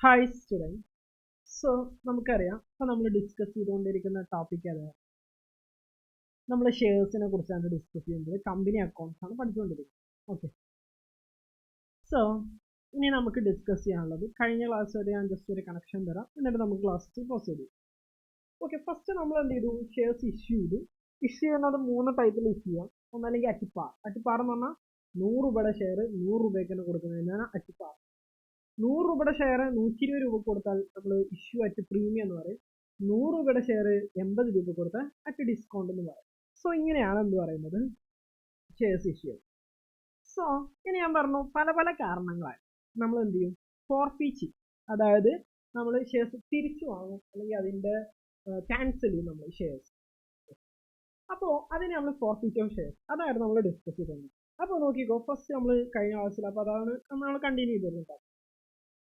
Hi student. So നമുക്കറിയാം, ഇപ്പോൾ നമ്മൾ ഡിസ്കസ് ചെയ്തുകൊണ്ടിരിക്കുന്ന ടോപ്പിക് അതാണ്, നമ്മൾ ഷെയർസിനെ കുറിച്ചാണ് ഡിസ്കസ് ചെയ്യുന്നത്. കമ്പനി അക്കൗണ്ട്സ് ആണ് പഠിച്ചുകൊണ്ടിരിക്കുന്നത്. ഓക്കെ, സോ ഇനി നമുക്ക് ഡിസ്കസ് ചെയ്യാനുള്ളത് കഴിഞ്ഞ ക്ലാസ് വരെ ഞാൻ ജസ്റ്റ് ഒരു കണക്ഷൻ തരാം, എന്നിട്ട് നമുക്ക് ക്ലാസ്സിൽ പ്രൊസീഡ് ചെയ്യും. ഓക്കെ, ഫസ്റ്റ് നമ്മൾ എന്ത് ചെയ്തു? ഷെയർസ് ഇഷ്യൂ ചെയ്തു. ഇഷ്യൂ ചെയ്യുന്നത് 3 ടൈപ്പിൽ ഇഷ്യൂ ചെയ്യാം. ഒന്നല്ലെങ്കിൽ അറ്റിപ്പാർ. അറ്റിപ്പാർ എന്ന് പറഞ്ഞാൽ 100 രൂപയുടെ ഷെയർ 100 രൂപയ്ക്ക് തന്നെ കൊടുക്കുന്നതിനാണ് അറ്റിപ്പാർ. 100 രൂപയുടെ ഷെയർ 120 രൂപ കൊടുത്താൽ നമ്മൾ ഇഷ്യൂ അറ്റ് പ്രീമിയം എന്ന് പറയും. 100 രൂപയുടെ ഷെയർ 80 രൂപ കൊടുത്താൽ അറ്റ് ഡിസ്കൗണ്ട് എന്ന് പറയും. സോ ഇങ്ങനെയാണ് എന്ത് പറയുന്നത്, ഷെയർസ് ഇഷ്യൂ. സോ ഇനി ഞാൻ പറഞ്ഞു, പല പല കാരണങ്ങളാണ് നമ്മൾ എന്ത് ചെയ്യും, ഫോർഫീറ്റ്, അതായത് നമ്മൾ ഷെയർസ് തിരിച്ചു വാങ്ങും, അല്ലെങ്കിൽ അതിൻ്റെ ക്യാൻസൽ ചെയ്യും നമ്മൾ ഷെയർസ്. അപ്പോൾ അതിനെ നമ്മൾ ഫോർഫീറ്റ് ഓഫ് ഷെയർസ്, അതായിരുന്നു നമ്മൾ ഡിസ്കസ് ചെയ്തത്. അപ്പോൾ നോക്കിക്കോ, ഫസ്റ്റ് നമ്മൾ കഴിഞ്ഞ ക്ലാസ്സിൽ, അപ്പോൾ അതാണ് നമ്മൾ കണ്ടിന്യൂ ചെയ്തിട്ടുണ്ടാവും.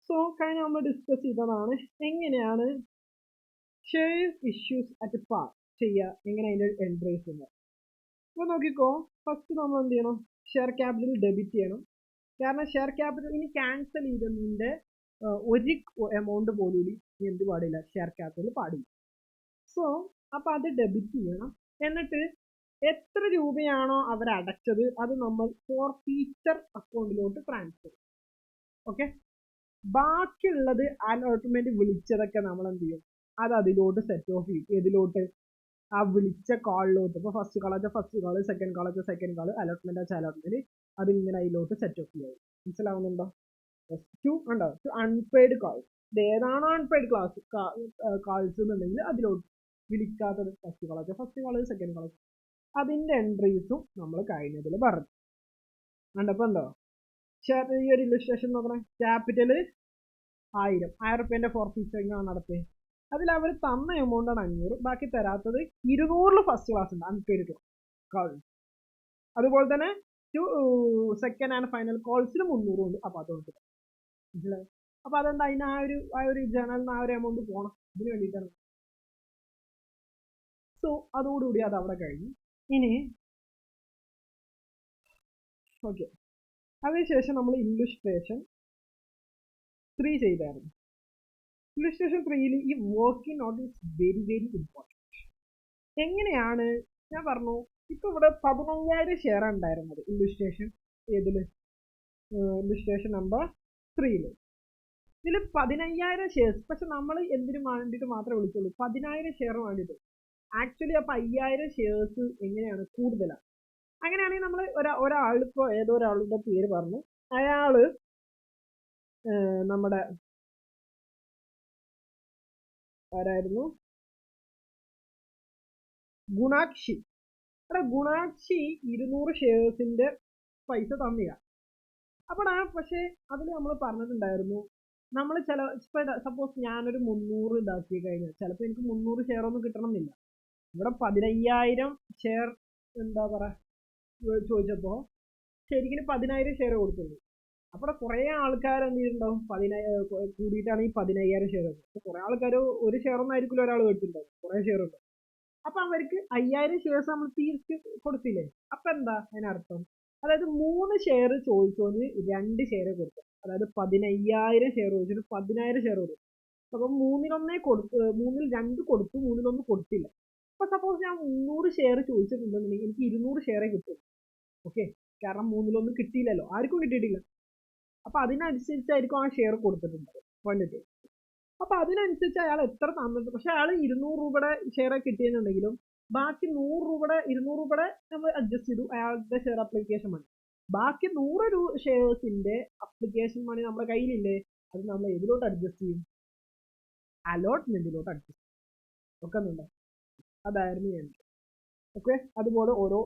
സോ കഴിഞ്ഞ നമ്മൾ ഡിസ്കസ് ചെയ്തതാണ് എങ്ങനെയാണ് ഷെയർ ഇഷ്യൂസ് അറ്റ് പാർ ചെയ്യുക, എങ്ങനെ അതിൻ്റെ എൻട്രീസ് ഉണ്ട്. അപ്പോൾ നോക്കിക്കോ, ഫസ്റ്റ് നമ്മൾ എന്ത് ചെയ്യണം, ഷെയർ ക്യാപിറ്റൽ ഡെബിറ്റ് ചെയ്യണം. കാരണം ഷെയർ ക്യാപിറ്റൽ ഇനി ക്യാൻസൽ ചെയ്തതിൻ്റെ ഒരു എമൗണ്ട് പോലും എന്ത് പാടില്ല, ഷെയർ ക്യാപിറ്റൽ പാടില്ല. സോ അപ്പോൾ അത് ഡെബിറ്റ് ചെയ്യണം. എന്നിട്ട് എത്ര രൂപയാണോ അവർ അടച്ചത് അത് നമ്മൾ ഫോർഫീച്ചർ അക്കൗണ്ടിലോട്ട് ട്രാൻസ്ഫർ ചെയ്യും. ഓക്കെ, ബാക്കിയുള്ളത് അലോട്ട്മെന്റ് വിളിച്ചതൊക്കെ നമ്മൾ എന്ത് ചെയ്യും, അത് അതിലോട്ട് സെറ്റ് ഓഫ് ചെയ്യും. ഇതിലോട്ട് ആ വിളിച്ച കോളിലോട്ട്. ഇപ്പോൾ ഫസ്റ്റ് കോൾ വെച്ചാൽ ഫസ്റ്റ് കോള്, സെക്കൻഡ് കോൾ വെച്ചാൽ സെക്കൻഡ് കോള്, അലോട്ട്മെന്റ് വെച്ചാൽ അലോട്ട്മെന്റ്, അതിങ്ങനെ അതിലോട്ട് സെറ്റ് ഓഫ് ചെയ്യും. മനസ്സിലാവുന്നുണ്ടോ? ടു ഉണ്ടോ, ടു അൺപെയ്ഡ് കോൾസ്. ഇത് ഏതാണോ അൺപെയ്ഡ് കോൾസ് എന്നുണ്ടെങ്കിൽ അതിലോട്ട്, വിളിക്കാത്തത് ഫസ്റ്റ് കോൾ വെച്ചാൽ ഫസ്റ്റ് കോള്, സെക്കൻഡ് കോൾ, അതിൻ്റെ എൻട്രീസും നമ്മൾ കഴിഞ്ഞതിൽ പറഞ്ഞു. കണ്ടപ്പോൾ ഉണ്ടോ? ഈ ഒരു ഇല്ലസ്ട്രേഷൻ നോക്കണേ, ക്യാപിറ്റൽ 1000 റുപ്യൻ്റെ ഫോർഫീച്ചറിംഗ് ആണ് നടത്തിയത്. അതിൽ അവർ തന്ന എമൗണ്ട് ആണ് 500, ബാക്കി തരാത്തത് 200 ഫസ്റ്റ് ക്ലാസ് ഉണ്ട് അൺപെയ്ഡ് കോൾ. അതുപോലെ തന്നെ സെക്കൻഡ് ആൻഡ് ഫൈനൽ കോൾസിൽ 300 ഉണ്ട്. അപ്പോൾ അതുകൊണ്ട് മനസ്സിലായി. അപ്പോൾ അതെന്താ, അതിന് ആ ഒരു ജേണലിന് ആ ഒരു എമൗണ്ട് പോകണം, ഇതിന് വേണ്ടിയിട്ടാണ്. സോ അതോടുകൂടി അത് അവിടെ കഴിഞ്ഞു. ഇനി ഓക്കെ, അതിനുശേഷം നമ്മൾ ഇല്ലുസ്ട്രേഷൻ 3 ചെയ്തായിരുന്നു. ഇല്ലുസ്ട്രേഷൻ 3ൽ ഈ working not is very very important. എങ്ങനെയാണ് ഞാൻ പറഞ്ഞു, ഇപ്പോൾ ഇവിടെ 15,000 ഷെയർ ഉണ്ടായിരുന്നത് ഇല്ലുസ്ട്രേഷൻ ഏതിൽ, ഇല്ലുസ്ട്രേഷൻ നമ്പർ 3ൽ. ഇതിൽ 15,000 ഷെയർസ്, പക്ഷെ നമ്മൾ എന്തിനു വേണ്ടിയിട്ട് മാത്രമേ വിളിച്ചുള്ളൂ, 10,000 ഷെയർ വേണ്ടിയിട്ട്. ആക്ച്വലി അപ്പോൾ 5,000 ഷെയർസ് എങ്ങനെയാണ് കൂടുതലാണ്. അങ്ങനെയാണെങ്കിൽ നമ്മൾ ഒരാളിപ്പോൾ ഏതോ ഒരാളുടെ പേര് പറഞ്ഞു, അയാൾ നമ്മുടെ ആരായിരുന്നു, ഗുണാക്ഷി. അവിടെ ഗുണാക്ഷി 200 ഷെയർസിന്റെ പൈസ തന്നില്ല. അപ്പോൾ പക്ഷേ അതിൽ നമ്മൾ പറഞ്ഞിട്ടുണ്ടായിരുന്നു, നമ്മൾ സപ്പോസ് ഞാനൊരു 300 ഇതാക്കി കഴിഞ്ഞാൽ ചിലപ്പോൾ എനിക്ക് 300 ഷെയർ ഒന്നും കിട്ടണമെന്നില്ല. ഇവിടെ 15,000 ഷെയർ എന്താ പറയുക ചോദിച്ചപ്പോൾ ശരിക്കും 10,000 ഷെയർ കൊടുത്തുള്ളൂ. അപ്പോൾ കുറേ ആൾക്കാർ എന്ത് ചെയ്തിട്ടുണ്ടാവും, 10,000 കൂടിയിട്ടാണ് ഈ 15,000 ഷെയർ. അപ്പോൾ കുറേ ആൾക്കാർ ഒരു ഷെയർ ഒന്നും ആയിരിക്കില്ല ഒരാൾ മേടിച്ചിട്ടുണ്ടാവും, കുറേ ഷെയർ ഉണ്ട്. അപ്പം അവർക്ക് 5,000 ഷെയർസ് നമ്മൾ തിരിച്ച് കൊടുത്തില്ലേ. അപ്പം എന്താ അതിനർത്ഥം, അതായത് 3 ഷെയർ ചോദിച്ചോന്ന് 2 ഷെയർ കൊടുത്തു. അതായത് 15,000 ഷെയർ ചോദിച്ചിട്ട് 10,000 ഷെയർ കൊടുത്തു. അപ്പം 3-1 കൊടുത്തു, 3-2 കൊടുത്തു, 3-1 കൊടുത്തില്ല. അപ്പോൾ സപ്പോസ് ഞാൻ 300 ഷെയർ ചോദിച്ചിട്ടുണ്ടെന്നുണ്ടെങ്കിൽ എനിക്ക് 200 ഷെയറേ കിട്ടും. ഓക്കെ, കാരണം 3-1 കിട്ടിയില്ലല്ലോ, ആർക്കും കിട്ടിയിട്ടില്ല. അപ്പോൾ അതിനനുസരിച്ചായിരിക്കും ആ ഷെയർ കൊടുത്തിട്ടുണ്ടാവും ക്വാണ്ടിറ്റി. അപ്പോൾ അതിനനുസരിച്ച് അയാൾ എത്ര തന്നിട്ട്, പക്ഷെ അയാൾ 200 രൂപയുടെ ഷെയർ കിട്ടിയെന്നുണ്ടെങ്കിലും ബാക്കി 100 രൂപയുടെ 200 രൂപയുടെ നമ്മൾ അഡ്ജസ്റ്റ് ചെയ്തു അയാളുടെ ഷെയർ അപ്ലിക്കേഷൻ മണി. ബാക്കി 100 ഷെയർസിന്റെ അപ്ലിക്കേഷൻ മണി നമ്മുടെ കയ്യിലില്ലേ, അത് നമ്മൾ ഏതിലോട്ട് അഡ്ജസ്റ്റ് ചെയ്യും, അലോട്ട്മെന്റിലോട്ട് അഡ്ജസ്റ്റ് ചെയ്യും. ഒക്കെ ഉണ്ടോ, അതായിരുന്നു ഞാൻ. ഓക്കെ, അതുപോലെ ഓരോ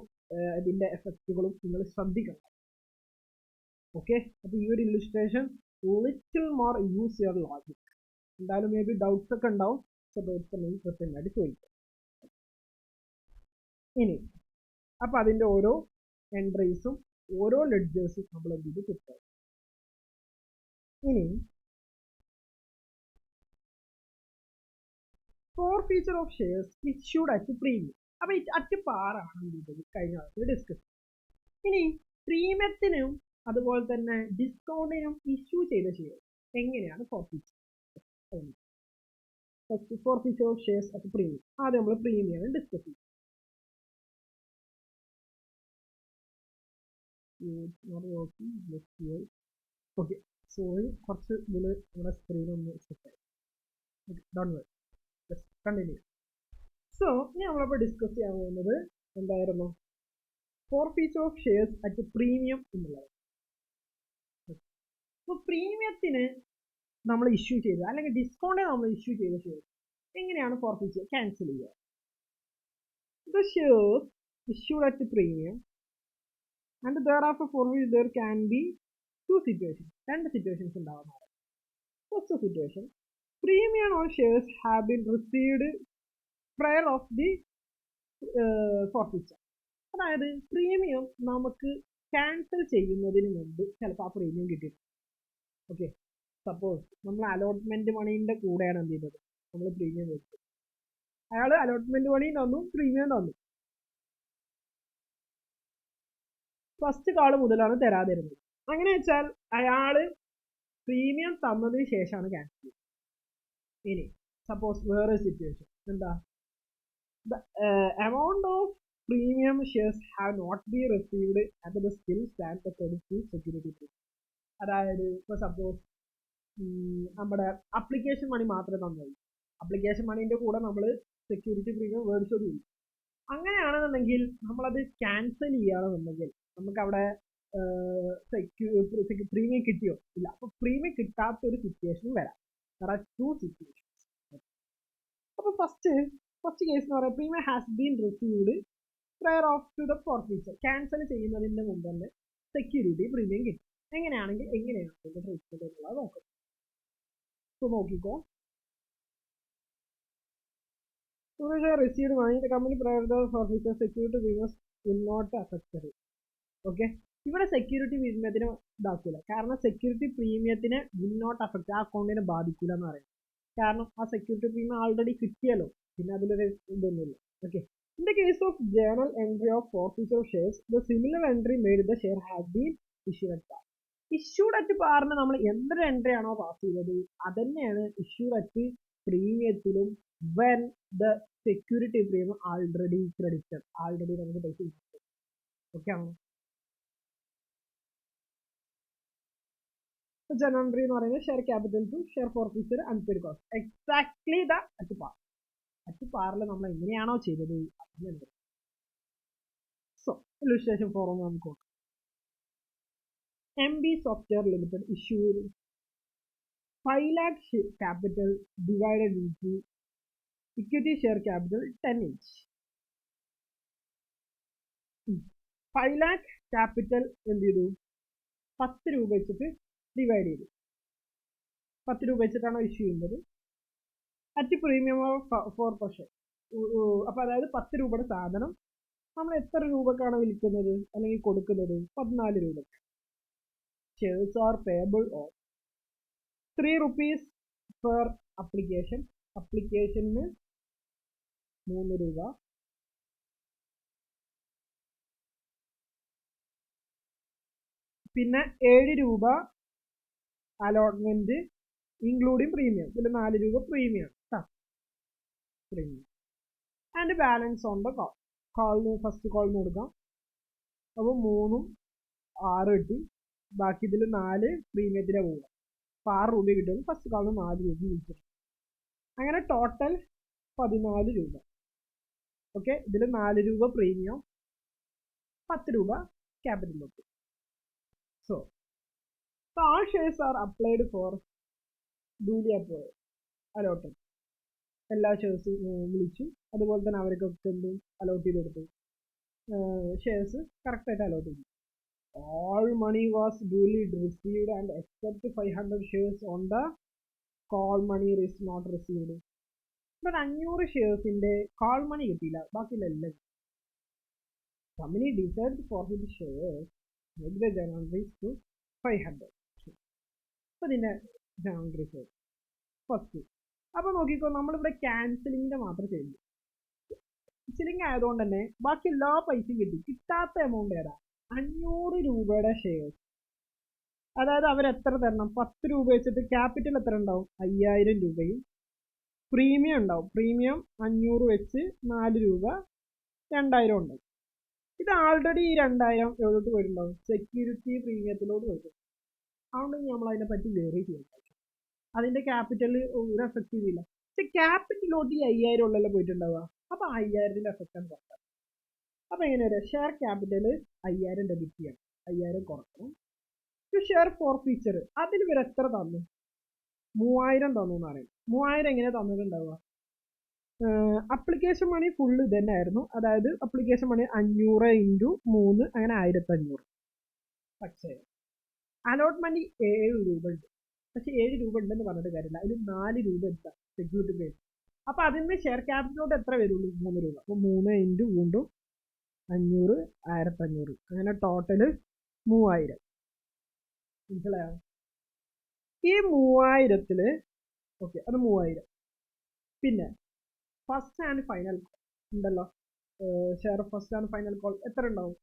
ഇതിന്റെ എഫക്റ്റുകളും നിങ്ങൾ ശ്രദ്ധിക്കണം. ഓക്കെ, അപ്പോൾ ഈ ഒരു illustration little more use your logic. എന്തായാലും മേ ബി ഡൗട്ട്സ് ഒക്കെ ഉണ്ടാവും. സോ ഡൗട്ട്സ് ഉണ്ടെങ്കിൽ കൃത്യമായിട്ട് ചോദിക്കാം. ഇനി അപ്പം അതിൻ്റെ ഓരോ എൻട്രീസും ഓരോ ലെഡ്ജേഴ്സും നമ്മൾ എന്ത് ചെയ്ത് കിട്ടും. ഇനി forfeiture of shares issued at premium. അപ്പം അറ്റ് പാറാണ് കഴിഞ്ഞ ക്ലാസ്സിൽ ഡിസ്കസ്. ഇനി പ്രീമിയത്തിനും അതുപോലെ തന്നെ ഡിസ്കൗണ്ടിനും ഇഷ്യൂ ചെയ്ത ഷെയർ എങ്ങനെയാണ് forfeiture. First forfeiture of shares at premium. ആദ്യം നമ്മൾ പ്രീമിയം ഡിസ്കസ് ചെയ്യും. ഓക്കെ, സോറി, കുറച്ച് ഇതിൽ നമ്മുടെ സ്ക്രീനൊന്ന് സെറ്റായി. കണ്ടിന്യൂ. സോ ഇനി നമ്മളപ്പോൾ ഡിസ്കസ് ചെയ്യാൻ പോകുന്നത് എന്തായിരുന്നു? Forfeiture of shares at premium എന്നുള്ളത്. അപ്പോൾ പ്രീമിയത്തിന് നമ്മൾ ഇഷ്യൂ ചെയ്ത് അല്ലെങ്കിൽ ഡിസ്കൗണ്ടിൽ നമ്മൾ ഇഷ്യൂ ചെയ്ത ഷെയർ എങ്ങനെയാണ് ഫോർഫീച്ചർ ക്യാൻസൽ ചെയ്യുക? The shares issued at premium and thereafter for which there can be two situations. രണ്ട് സിറ്റുവേഷൻസ് ഉണ്ടാവുന്നതാണ്. First situation, premium on shares have been received prior of the forfeiture. അതായത് premium നമുക്ക് cancel ചെയ്യുന്നതിന് മുമ്പ് ചിലപ്പോൾ ആ premium കിട്ടിയിട്ടുണ്ട്. ഓക്കെ, സപ്പോസ് നമ്മൾ അലോട്ട്മെന്റ് മണീന്റെ കൂടെയാണ് എന്ത് ചെയ്തത്, നമ്മൾ പ്രീമിയം വെച്ചത്. അയാൾ അലോട്ട്മെന്റ് മണി തന്നു, പ്രീമിയം തന്നു. ഫസ്റ്റ് കാൾ മുതലാണ് തരാതിരുന്നത്. അങ്ങനെ വെച്ചാൽ അയാള് പ്രീമിയം തന്നതിന് ശേഷമാണ് ക്യാൻസൽ ചെയ്തത്. ഇനി സപ്പോസ് വേറെ സിറ്റുവേഷൻ എന്താ, the amount of premium shares have not been received and the still stands according to security premium. അതായത് ഇപ്പോൾ സപ്പോസ് നമ്മുടെ അപ്ലിക്കേഷൻ മണി മാത്രമേ തന്നുള്ളൂ, അപ്ലിക്കേഷൻ മണീൻ്റെ കൂടെ നമ്മൾ സെക്യൂരിറ്റി പ്രീമിയം മേടിച്ചതുമില്ല. അങ്ങനെയാണെന്നുണ്ടെങ്കിൽ നമ്മളത് ക്യാൻസൽ ചെയ്യുകയാണെന്നുണ്ടെങ്കിൽ നമുക്ക് അവിടെ പ്രീമിയം കിട്ടിയോ ഇല്ല. അപ്പോൾ പ്രീമിയം കിട്ടാത്ത ഒരു സിറ്റുവേഷനും വരാം. there are two situations. അപ്പോൾ ഫസ്റ്റ് കേസ് എന്ന് പറയുന്നത് premium has been received prior of to the forfeiture. Cancel ചെയ്യുന്നതിന്റെ മുമ്പ് തന്നെ സെക്യൂരിറ്റി പ്രീമിയം കിട്ടും. എങ്ങനെയാണ് ഇതിന്റെ ട്രീറ്റ്മെന്റ് എന്നുള്ളത് നോക്കാം. സോ നോക്കിക്കോ, received money, the company prior to the forfeiture security premiums will not affect it. Okay, ഇവിടെ സെക്യൂരിറ്റി പ്രീമിയത്തിന് ഇതാക്കില്ല. കാരണം സെക്യൂരിറ്റി പ്രീമിയത്തിന് വിൽ നോട്ട് അഫക്റ്റ്, ആ അക്കൗണ്ടിനെ ബാധിക്കില്ല എന്ന് പറയുന്നത്. കാരണം ആ സെക്യൂരിറ്റി പ്രീമിയം ആൾറെഡി കിട്ടിയല്ലോ, പിന്നെ അതിലൊരു ഇതൊന്നുമില്ല. Okay, in the case of journal entry of forfeiture of shares, the similar entry made the share has been issued at par. Issued at പാറിന് നമ്മൾ എന്തൊരു എൻട്രി ആണോ പാസ് ചെയ്തത് അതന്നെയാണ് ഇഷ്യൂഡ് അറ്റ് പ്രീമിയത്തിലും. When the security premium already credited, already നമുക്ക് പൈസ കിട്ടും. ഓക്കെ ആണോ? ജനറൽ എൻട്രി എന്ന് പറയുന്നത് share capital to share forfeiture unpaid cost, exactly the at par. At പാറിൽ നമ്മൾ എങ്ങനെയാണോ ചെയ്തത് അതിനുണ്ട്. സോ ഇല്ലുസ്ട്രേഷൻ ഫോറം നമുക്ക് നോക്കാം. MB Software Limited issued 5 lakh capital divided into equity share capital 10 each. 5 lakh capital എന്ത് ചെയ്തു, 10 രൂപ വെച്ചിട്ട് ഡിവൈഡ് ചെയ്തു. 10 രൂപ വെച്ചിട്ടാണോ ഇഷ്യൂ ചെയ്യുന്നത് അറ്റ് പ്രീമിയം ഓഫ് 4%. അപ്പൊ അതായത് 10 രൂപയുടെ സാധനം നമ്മൾ എത്ര രൂപക്കാണ് വിൽക്കുന്നത് അല്ലെങ്കിൽ കൊടുക്കുന്നത്? 14 രൂപ. Shares are payable of 3 rupees per application. അപ്ലിക്കേഷന് 3 രൂപ. പിന്നെ 7 രൂപ അലോട്ട്മെന്റ് ഇൻക്ലൂഡിങ് പ്രീമിയം. ഇതിൽ 4 രൂപ premium. Premium and balance on the കോളിന് ഫസ്റ്റ് കോളിന് കൊടുക്കാം. അപ്പോൾ 3ഉം 6 കിട്ടി. ബാക്കി ഇതിൽ 4 പ്രീമിയത്തിലെ പോവുക. അപ്പോൾ 6 രൂപ കിട്ടും. ഫസ്റ്റ് കോളിന് 4 രൂപ വിളിച്ചിട്ട് അങ്ങനെ ടോട്ടൽ 14 രൂപ. ഓക്കെ, ഇതിൽ 4 രൂപ പ്രീമിയം, 10 രൂപ ക്യാപിറ്റൽ നോക്കും. So all shares are applied for duly allotted. എല്ലാ ഷെയർസും വിളിച്ചു, അതുപോലെ തന്നെ അവർക്കൊക്കെ എന്തും അലോട്ട് ചെയ്ത് കൊടുത്തു. ഷെയർസ് കറക്റ്റായിട്ട് അലോട്ട് ചെയ്തു. All money was duly received and except 500 shares on the call money is not received. But 500 ഷെയർസിന്റെ കോൾ മണി കിട്ടിയില്ല, ബാക്കിയുള്ള എല്ലാം. Company decide to forfeit shares with the journal entries to 500. അപ്പോൾ ഇതിന്റെ journal entries ഫസ്റ്റ്. അപ്പോൾ നോക്കിക്കോ, നമ്മളിവിടെ ക്യാൻസലിങ്ങിന്റെ മാത്രം ചെയ്യുന്നു. ക്യാൻസലിംഗ് ആയതുകൊണ്ട് തന്നെ ബാക്കി എല്ലാ പൈസയും കിട്ടി. കിട്ടാത്ത എമൗണ്ട് ഏതാ? 500 രൂപയുടെ ഷെയർസ്. അതായത് അവർ എത്ര തരണം? 10 രൂപ വെച്ചിട്ട് ക്യാപിറ്റൽ എത്ര ഉണ്ടാവും? 5000 രൂപയും പ്രീമിയം ഉണ്ടാവും. പ്രീമിയം 500 വെച്ച് 4 രൂപ 2000 ഉണ്ടാവും. ഇത് ആൾറെഡി ഈ 2000 എവിടോട്ട് പോയിട്ടുണ്ടാവും? സെക്യൂരിറ്റി പ്രീമിയത്തിലോട്ട് പോയിട്ടുണ്ട്. അതുകൊണ്ട് നമ്മൾ അതിനെ പറ്റി വേറി ചെയ്യാം. അതിന്റെ ക്യാപിറ്റൽ ഒരു എഫക്റ്റീവ് ഇല്ല. പക്ഷെ ക്യാപിറ്റലോട്ട് ഈ 5000 ഉള്ളല്ലോ പോയിട്ടുണ്ടാവുക. അപ്പൊ 5000ന്റെ എഫക്റ്റ് ആണ് കുറക്കാം. അപ്പൊ എങ്ങനെ വരാം? ഷെയർ ക്യാപിറ്റൽ 5000 ഡെബിറ്റ് ചെയ്യണം, 5000 കുറക്കണം. ഷെയർ ഫോർ ഫീച്ചർ അതിൽ ഇവർ എത്ര തന്നു? 3000 തന്നു എന്ന് പറയും. 3000 എങ്ങനെ തന്നിട്ടുണ്ടാവുക? അപ്ലിക്കേഷൻ മണി ഫുള്ള് ഇതന്നെ ആയിരുന്നു. അതായത് അപ്ലിക്കേഷൻ മണി 500 ഇൻറ്റു 3 അങ്ങനെ 1500. പക്ഷേ അലോട്ട്മെന്റ് 7 രൂപ ഉണ്ട്. പക്ഷെ 7 രൂപ ഉണ്ടെന്ന് പറഞ്ഞിട്ട് കാര്യമില്ല. അതിൽ 4 രൂപ എന്താ? സെക്യൂരിറ്റി പേ. അപ്പൊ അതിന് ഷെയർ ക്യാപിറ്റലോട്ട് എത്ര വരുള്ളൂ? 3 രൂപ. അപ്പൊ 3 ഇൻറ്റു വീണ്ടും 500 1500 അങ്ങനെ ടോട്ടല് 3000. മനസ്സിലായോ? ഈ 3000-ത്തില് ഓക്കെ, അത് 3000. പിന്നെ ഫസ്റ്റ് ആൻഡ് ഫൈനൽ കോൾ ഉണ്ടല്ലോ, share first and final call എത്ര ഉണ്ടാവും?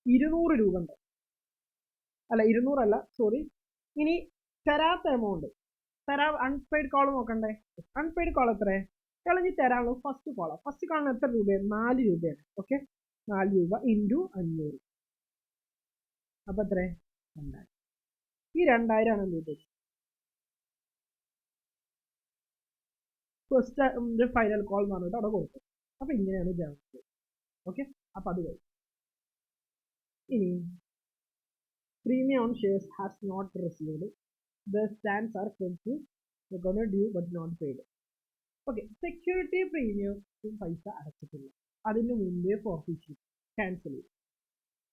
200 രൂപ ഉണ്ടാവും. അല്ല 200 അല്ല, സോറി. ഇനി തരാത്ത എമൗണ്ട്, അൺപെയ്ഡ് കോൾ നോക്കണ്ടേ? അൺപെയ്ഡ് കോൾ എത്ര? കളഞ്ഞ് തരാനുള്ളത് ഫസ്റ്റ് കോളാണ്. ഫസ്റ്റ് കോളിന് എത്ര രൂപയാണ്? 4 രൂപയാണ്. ഓക്കെ, 4 രൂപ ഇൻറ്റു 500. അപ്പൊ എത്ര? 2000. ഈ 2000 ആണ് എന്ത് ചെയ്തത്? ഫസ്റ്റ് ഫൈനൽ കോൾ എന്ന് പറഞ്ഞിട്ട് അവിടെ കൊടുക്കും. അപ്പൊ ഇങ്ങനെയാണ് ജാസ്തി. ഓക്കെ, അപ്പൊ അത് കഴിയും. ഇനി premium on shares has not received. The stands are confused. They're gonna due but not paid. Okay, security premium പൈസ അടച്ചിട്ടില്ല, അതിന് മുമ്പേ ഫോർഫീച്ചർ ക്യാൻസൽ ചെയ്യും.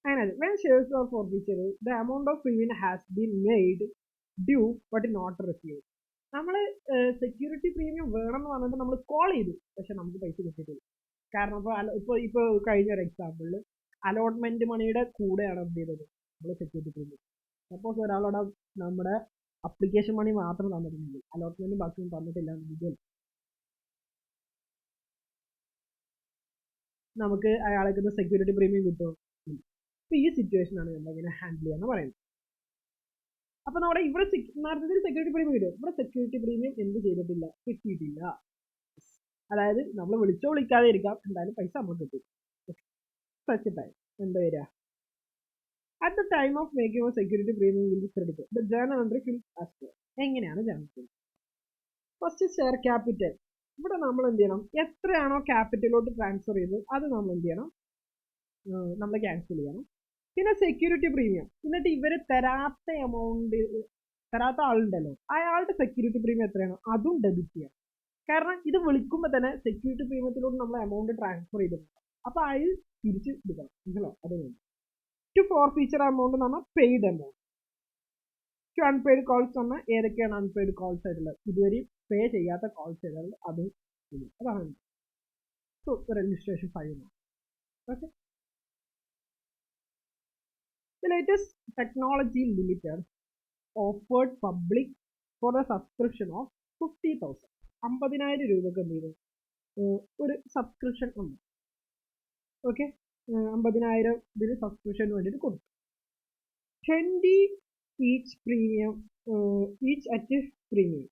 അങ്ങനെ when shares are forfeited, the amount of premium has been made due but not received. നമ്മൾ security premium വേണം എന്ന് പറഞ്ഞിട്ട് നമ്മൾ കോൾ ചെയ്തു, പക്ഷെ നമുക്ക് പൈസ കിട്ടിയിട്ടില്ല. കാരണം ഇപ്പൊ കഴിഞ്ഞ ഒരു എക്സാമ്പിളിൽ അലോട്ട്മെന്റ് മണിയുടെ കൂടെയാണ് എന്ത് ചെയ്തത്? നമ്മൾ സെക്യൂരിറ്റി പ്രീമിയം. സപ്പോസ് ഒരാളോട് നമ്മുടെ അപ്ലിക്കേഷൻ മണി മാത്രം തന്നിട്ടുണ്ടെങ്കിൽ അലോട്ട്മെന്റ് ബാക്കിയും തന്നിട്ടില്ല എന്നുണ്ടെങ്കിൽ നമുക്ക് അയാൾക്ക് സെക്യൂരിറ്റി പ്രീമിയം കിട്ടുമോ? അപ്പൊ ഈ സിറ്റുവേഷൻ ആണ് നമ്മൾ എങ്ങനെ ഹാൻഡിൽ ചെയ്യാന്ന് പറയുന്നത്. അപ്പൊ നമ്മുടെ ഇവിടെ നേരത്തെ സെക്യൂരിറ്റി പ്രീമിയം കിട്ടും, ഇവിടെ സെക്യൂരിറ്റി പ്രീമിയം എന്ത് ചെയ്തിട്ടില്ല? കിട്ടിയിട്ടില്ല. അതായത് നമ്മൾ വിളിക്കാതെ ഇരിക്കാം, എന്തായാലും പൈസ നമുക്ക് കിട്ടും. എന്താ വരിക? At the time of making a security premium will be credited. The journal entry will as well. എങ്ങനെയാണ് ജേണൽ? First share capital. ഇവിടെ നമ്മൾ എന്ത് ചെയ്യണം? എത്രയാണോ ക്യാപിറ്റലോട്ട് ട്രാൻസ്ഫർ ചെയ്തത് അത് നമ്മൾ എന്ത് ചെയ്യണം? നമ്മൾ ക്യാൻസൽ ചെയ്യണം. പിന്നെ സെക്യൂരിറ്റി പ്രീമിയം, എന്നിട്ട് ഇവര് തരാത്ത എമൗണ്ട്, തരാത്ത ആളുണ്ടല്ലോ, അയാളുടെ സെക്യൂരിറ്റി പ്രീമിയം എത്രയാണോ അതും ഡെബിറ്റ് ചെയ്യാം. കാരണം ഇത് വിളിക്കുമ്പോൾ തന്നെ സെക്യൂരിറ്റി പ്രീമിയത്തിലോട്ട് നമ്മൾ എമൗണ്ട് ട്രാൻസ്ഫർ ചെയ്തിട്ടുണ്ട്. അപ്പൊ അത് തിരിച്ച് എടുക്കണം. മനസ്സിലോ? അതുകൊണ്ട് ടു ഫോർ ഫീച്ചർ എമൗണ്ട് എന്ന് പറഞ്ഞാൽ paid amount. To unpaid calls പറഞ്ഞാൽ ഏതൊക്കെയാണ് അൺപെയ്ഡ് കോൾസ് ആയിട്ടുള്ളത്? ഇതുവരെ പേ ചെയ്യാത്ത കോൾസ് ചെയ്താൽ അത് ചെയ്യും. അതാണ് registration fine. Okay, The latest technology limited offered public for the subscription of 50,000. 50,000 രൂപക്ക് എന്ത് ചെയ്തു? ഒരു സബ്സ്ക്രിപ്ഷൻ ഉണ്ട്. ഓക്കെ, 50,000 ഇതിന് സബ്സ്ക്രിപ്ഷന് വേണ്ടിയിട്ട് കൊടുത്തു. 20 each premium, each at premium.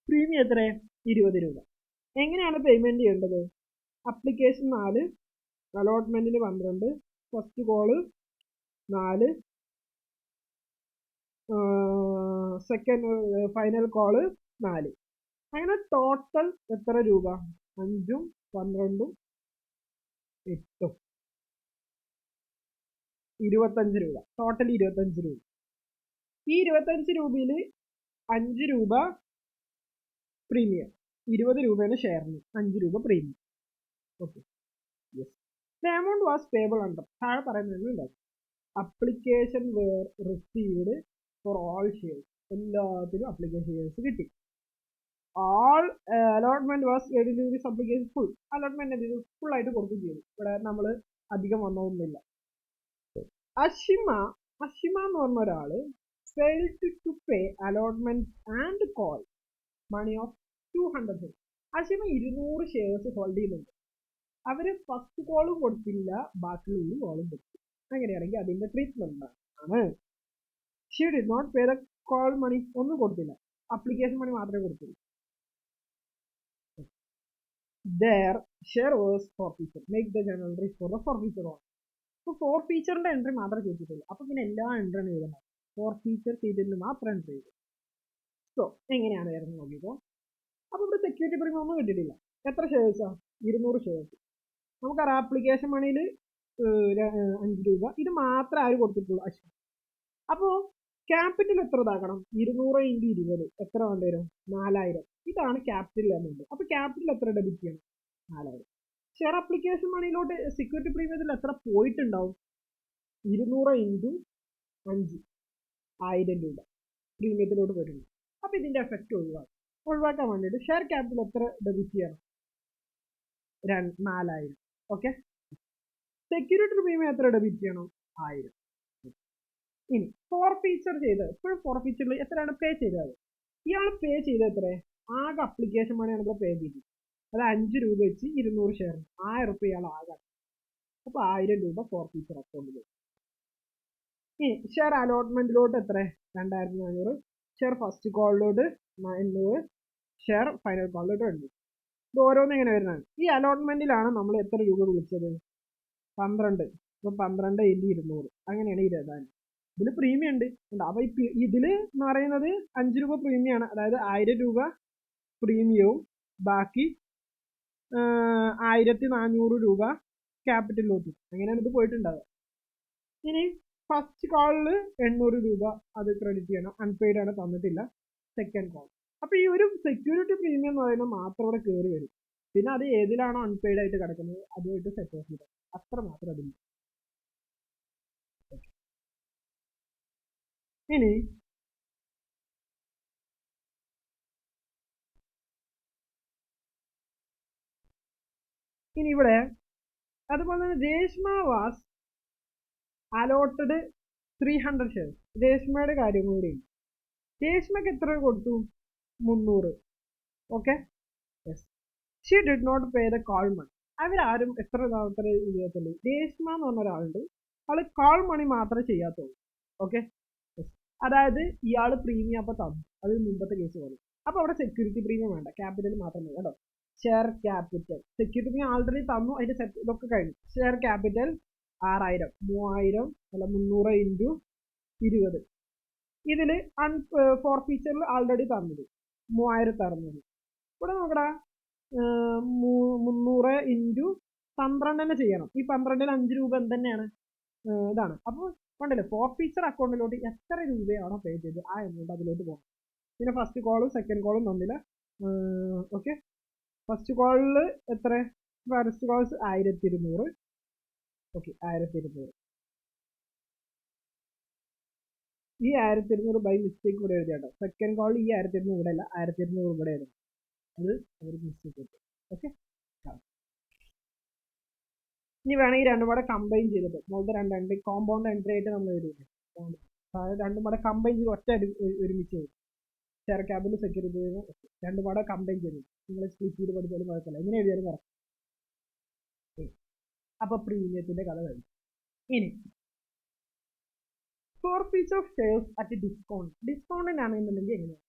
Premium എത്ര? 20 രൂപ. എങ്ങനെയാണ് പേയ്മെന്റ് ചെയ്യേണ്ടത്? Application 4, അലോട്ട്മെന്റിന് 12, first call 4, second final call 4. അങ്ങനെ ടോട്ടൽ എത്ര രൂപ? 5ഉം 12ഉം 8ഉം 25 രൂപ. ടോട്ടൽ 25 രൂപ. ഈ 25 രൂപയിൽ 5 രൂപ പ്രീമിയം, 20 രൂപയാണ് ഷെയറിന്, 5 രൂപ premium. Okay, yes. The amount was payable under താഴെ പറയുന്നത് application were received for all shares. എല്ലാത്തിനും അപ്ലിക്കേഷൻ ഷെയർസ് കിട്ടി. All allotment was this application full. Allotment full ആയിട്ട് കൊടുക്കുകയും ചെയ്തു. ഇവിടെ നമ്മൾ അധികം വന്നൊന്നുമില്ല. അഷിമ എന്ന് പറഞ്ഞ ഒരാള് failed to pay allotment and call money of 200. Ashima 200 shares hold ചെയ്യുന്നുണ്ട്. അവർ ഫസ്റ്റ് കോളും കൊടുത്തില്ല, ബാക്കിയുള്ള കോളും കൊടുത്തു. അങ്ങനെയാണെങ്കിൽ അതിന്റെ ട്രീറ്റ്മെന്റ് ആണ് she did not pay the call money, ഒന്നും കൊടുത്തില്ല, അപ്ലിക്കേഷൻ മണി മാത്രമേ കൊടുത്തുള്ളൂ. Their share was forfeiture. Make the journal entry for the forfeiture one. അപ്പോൾ ഫോർഫീച്ചറിന്റെ എൻട്രി മാത്രമേ ചെയ്തിട്ടുള്ളൂ. അപ്പൊ പിന്നെ എല്ലാ എൻട്രിയും എഴുതണം. ഫോർഫീച്ചർ ചെയ്തതിന് മാത്രം എൻട്രി ചെയ്തു. സോ എങ്ങനെയാണ് വരുന്നത് നോക്കിക്കോ. അപ്പൊ ഇവിടെ സെക്യൂരിറ്റി പ്രീമിയം ഒന്നും കിട്ടിയിട്ടില്ല. എത്ര ഷെയർസാ? 200 ഷെയർസ്. നമുക്കറിയാം ആപ്ലിക്കേഷൻ മണിയിൽ 5 രൂപ. ഇത് മാത്രമേ ആര് കൊടുത്തിട്ടുള്ളൂ? അശ്വിൻ. അപ്പോ ക്യാപിറ്റൽ എത്ര ഇതാക്കണം? 200 × 20 എത്ര വേണ്ടി വരും? 4000. ഇതാണ് ക്യാപിറ്റൽ എമൗണ്ട്. അപ്പൊ ക്യാപിറ്റൽ എത്ര ഡെബിറ്റ് ചെയ്യണം? 4000. ഷെയർ അപ്ലിക്കേഷൻ മണിയിലോട്ട് സെക്യൂരിറ്റി പ്രീമിയത്തിൽ എത്ര പോയിട്ടുണ്ടാവും? 200 × 5 1000 രൂപ പ്രീമിയത്തിലോട്ട് പോയിട്ടുണ്ട്. അപ്പൊ ഇതിന്റെ എഫക്റ്റ് ഒഴിവാക്കാൻ വേണ്ടിയിട്ട് ഷെയർ ക്യാപിറ്റൽ എത്ര ഡെബിറ്റ് ചെയ്യണം? 4000. ഓക്കെ. സെക്യൂരിറ്റി പ്രീമിയം എത്ര ഡെബിറ്റ് ചെയ്യണം? 1000. ഇനി ഫോർഫീച്ചർ ചെയ്ത് ഇപ്പോഴും ഫോർഫീച്ചറിൽ എത്രയാണ് പേ ചെയ്തത്? ഇയാൾ പേ ചെയ്തത് എത്ര? ആകെ അപ്ലിക്കേഷൻ മണിയാണ് ഇവിടെ പേ ചെയ്തത്. അത് 5 രൂപ വെച്ച് 200 ഷെയർ 1000 രൂപ ഇയാൾ ആകെ. അപ്പൊ 1000 രൂപ ഫോർഫീച്ചർ അക്കൗണ്ടിൽ. ഇനി ഷെയർ അലോട്ട്മെന്റിലോട്ട് എത്ര? 2400. ഷെയർ ഫസ്റ്റ് കോളിലോട്ട് 900. ഷെയർ ഫൈനൽ കോളിലോട്ട് 200. ഇത് ഓരോന്നും എങ്ങനെ വരുന്നതാണ്. ഈ അലോട്ട്മെന്റിലാണ് നമ്മൾ എത്ര രൂപ വിളിച്ചത്? 12. ഇപ്പൊ 12 × 200 അങ്ങനെയാണ് ഈ എഴുതാൻ. ഇതിൽ പ്രീമിയം ഉണ്ട്. അപ്പൊ ഇതില് എന്ന് പറയുന്നത് 5 രൂപ പ്രീമിയം ആണ്. അതായത് 1000 രൂപ പ്രീമിയവും ബാക്കി 1400 രൂപ ക്യാപിറ്റലിലോട്ടും. അങ്ങനെയാണ് ഇത് പോയിട്ടുണ്ടാവുക. ഇനി ഫസ്റ്റ് കോളില് 800 രൂപ അത് ക്രെഡിറ്റ് ചെയ്യണം. അൺപെയ്ഡ് ആണ്, തന്നിട്ടില്ല. Second call. അപ്പൊ ഈ ഒരു സെക്യൂരിറ്റി പ്രീമിയം എന്ന് പറയുന്നത് മാത്രം ഇവിടെ കയറി വരും. പിന്നെ അത് ഏതിലാണോ അൺപെയ്ഡ് ആയിട്ട് കിടക്കുന്നത് അതുമായിട്ട് സെറ്റ് ഓഫ് ചെയ്ത് അത്ര മാത്രം അതില്ല. ഇനി ഇവിടെ അതുപോലെ തന്നെ രേഷ്മ വാസ് അലോട്ടഡ് 300 ഷെയർസ്. രേഷ്മയുടെ കാര്യം കൂടി. രേഷ്മക്ക് എത്ര കൊടുത്തു? 300. Okay. Yes. She did not pay the call money. അവരാരും എത്ര ചെയ്യത്തുള്ളൂ? രേഷ്മ എന്ന് പറഞ്ഞ ഒരാളുണ്ട്. ആള് കോൾ മണി മാത്രമേ ചെയ്യാത്തുള്ളൂ. ഓക്കെ. അതായത് ഇയാൾ പ്രീമിയം അപ്പൊ തന്നു. അത് മുമ്പത്തെ കേസ് പോലെ. അപ്പൊ അവിടെ സെക്യൂരിറ്റി പ്രീമിയം വേണ്ട, ക്യാപിറ്റൽ മാത്രം മതി കേട്ടോ. Share capital security premium already തന്നു. അതിന്റെ സെറ്റ് ഇതൊക്കെ കഴിഞ്ഞു. Share capital 6000. 3000 അല്ല 300 × 20. ഇതില് ഫോർഫീച്ചറിൽ ആൾറെഡി തന്നത് 3600. ഇവിടെ നോക്കടാ, 300 × 12 തന്നെ ചെയ്യണം. ഈ 12ൽ 5 രൂപ എന്ത് ഇതാണ്. അപ്പോൾ കണ്ടില്ലേ, ഫോർഫീച്ചർ അക്കൗണ്ടിലോട്ട് എത്ര രൂപയാണോ പേ ചെയ്തത് ആ എമൗണ്ട് അതിലോട്ട് പോകണം. പിന്നെ ഫസ്റ്റ് കോളും സെക്കൻഡ് കോളും തന്നില്ല. ഓക്കെ. ഫസ്റ്റ് കോളിൽ എത്ര? First calls 1200. ഓക്കെ, 1200. ഈ 1200 ബൈ മിസ്റ്റേക്ക് ഇവിടെ എഴുതിയാട്ടോ. സെക്കൻഡ് കോളിൽ ഈ 1200 ഇവിടെ അല്ല, 1200 ഇവിടെ ആയിരുന്നു. അത് അവർ മിസ്റ്റേക്ക് കിട്ടും. ഓക്കെ. ഇനി വേണമെങ്കിൽ രണ്ടും കൂടെ കമ്പൈൻ ചെയ്തിട്ട് മുകളിൽ രണ്ട് കോമ്പൗണ്ട് എൻട്രി ആയിട്ട് നമ്മൾ എഴുതിയിട്ടുണ്ട്. രണ്ടും കൂടെ കമ്പൈൻ ചെയ്ത് ഒറ്റ ഒരുമിച്ച് എഴുതും. ഷെയർ ക്യാപിറ്റൽ സെക്യൂരിറ്റി രണ്ടും കൂടെ കമ്പൈൻ ചെയ്തു. നിങ്ങൾ സ്പ്ലിറ്റ് ചെയ്ത് പഠിച്ചാലും കുഴപ്പമില്ല. ഇങ്ങനെ എഴുതിയാലും കറക്റ്റ്. അപ്പൊ പ്രീമിയത്തിന്റെ കഥ കഴിഞ്ഞു. ഇനി forfeiture of shares at discount. ഡിസ്കൗണ്ടിനാണെന്നുണ്ടെങ്കിൽ എങ്ങനെയാണ്?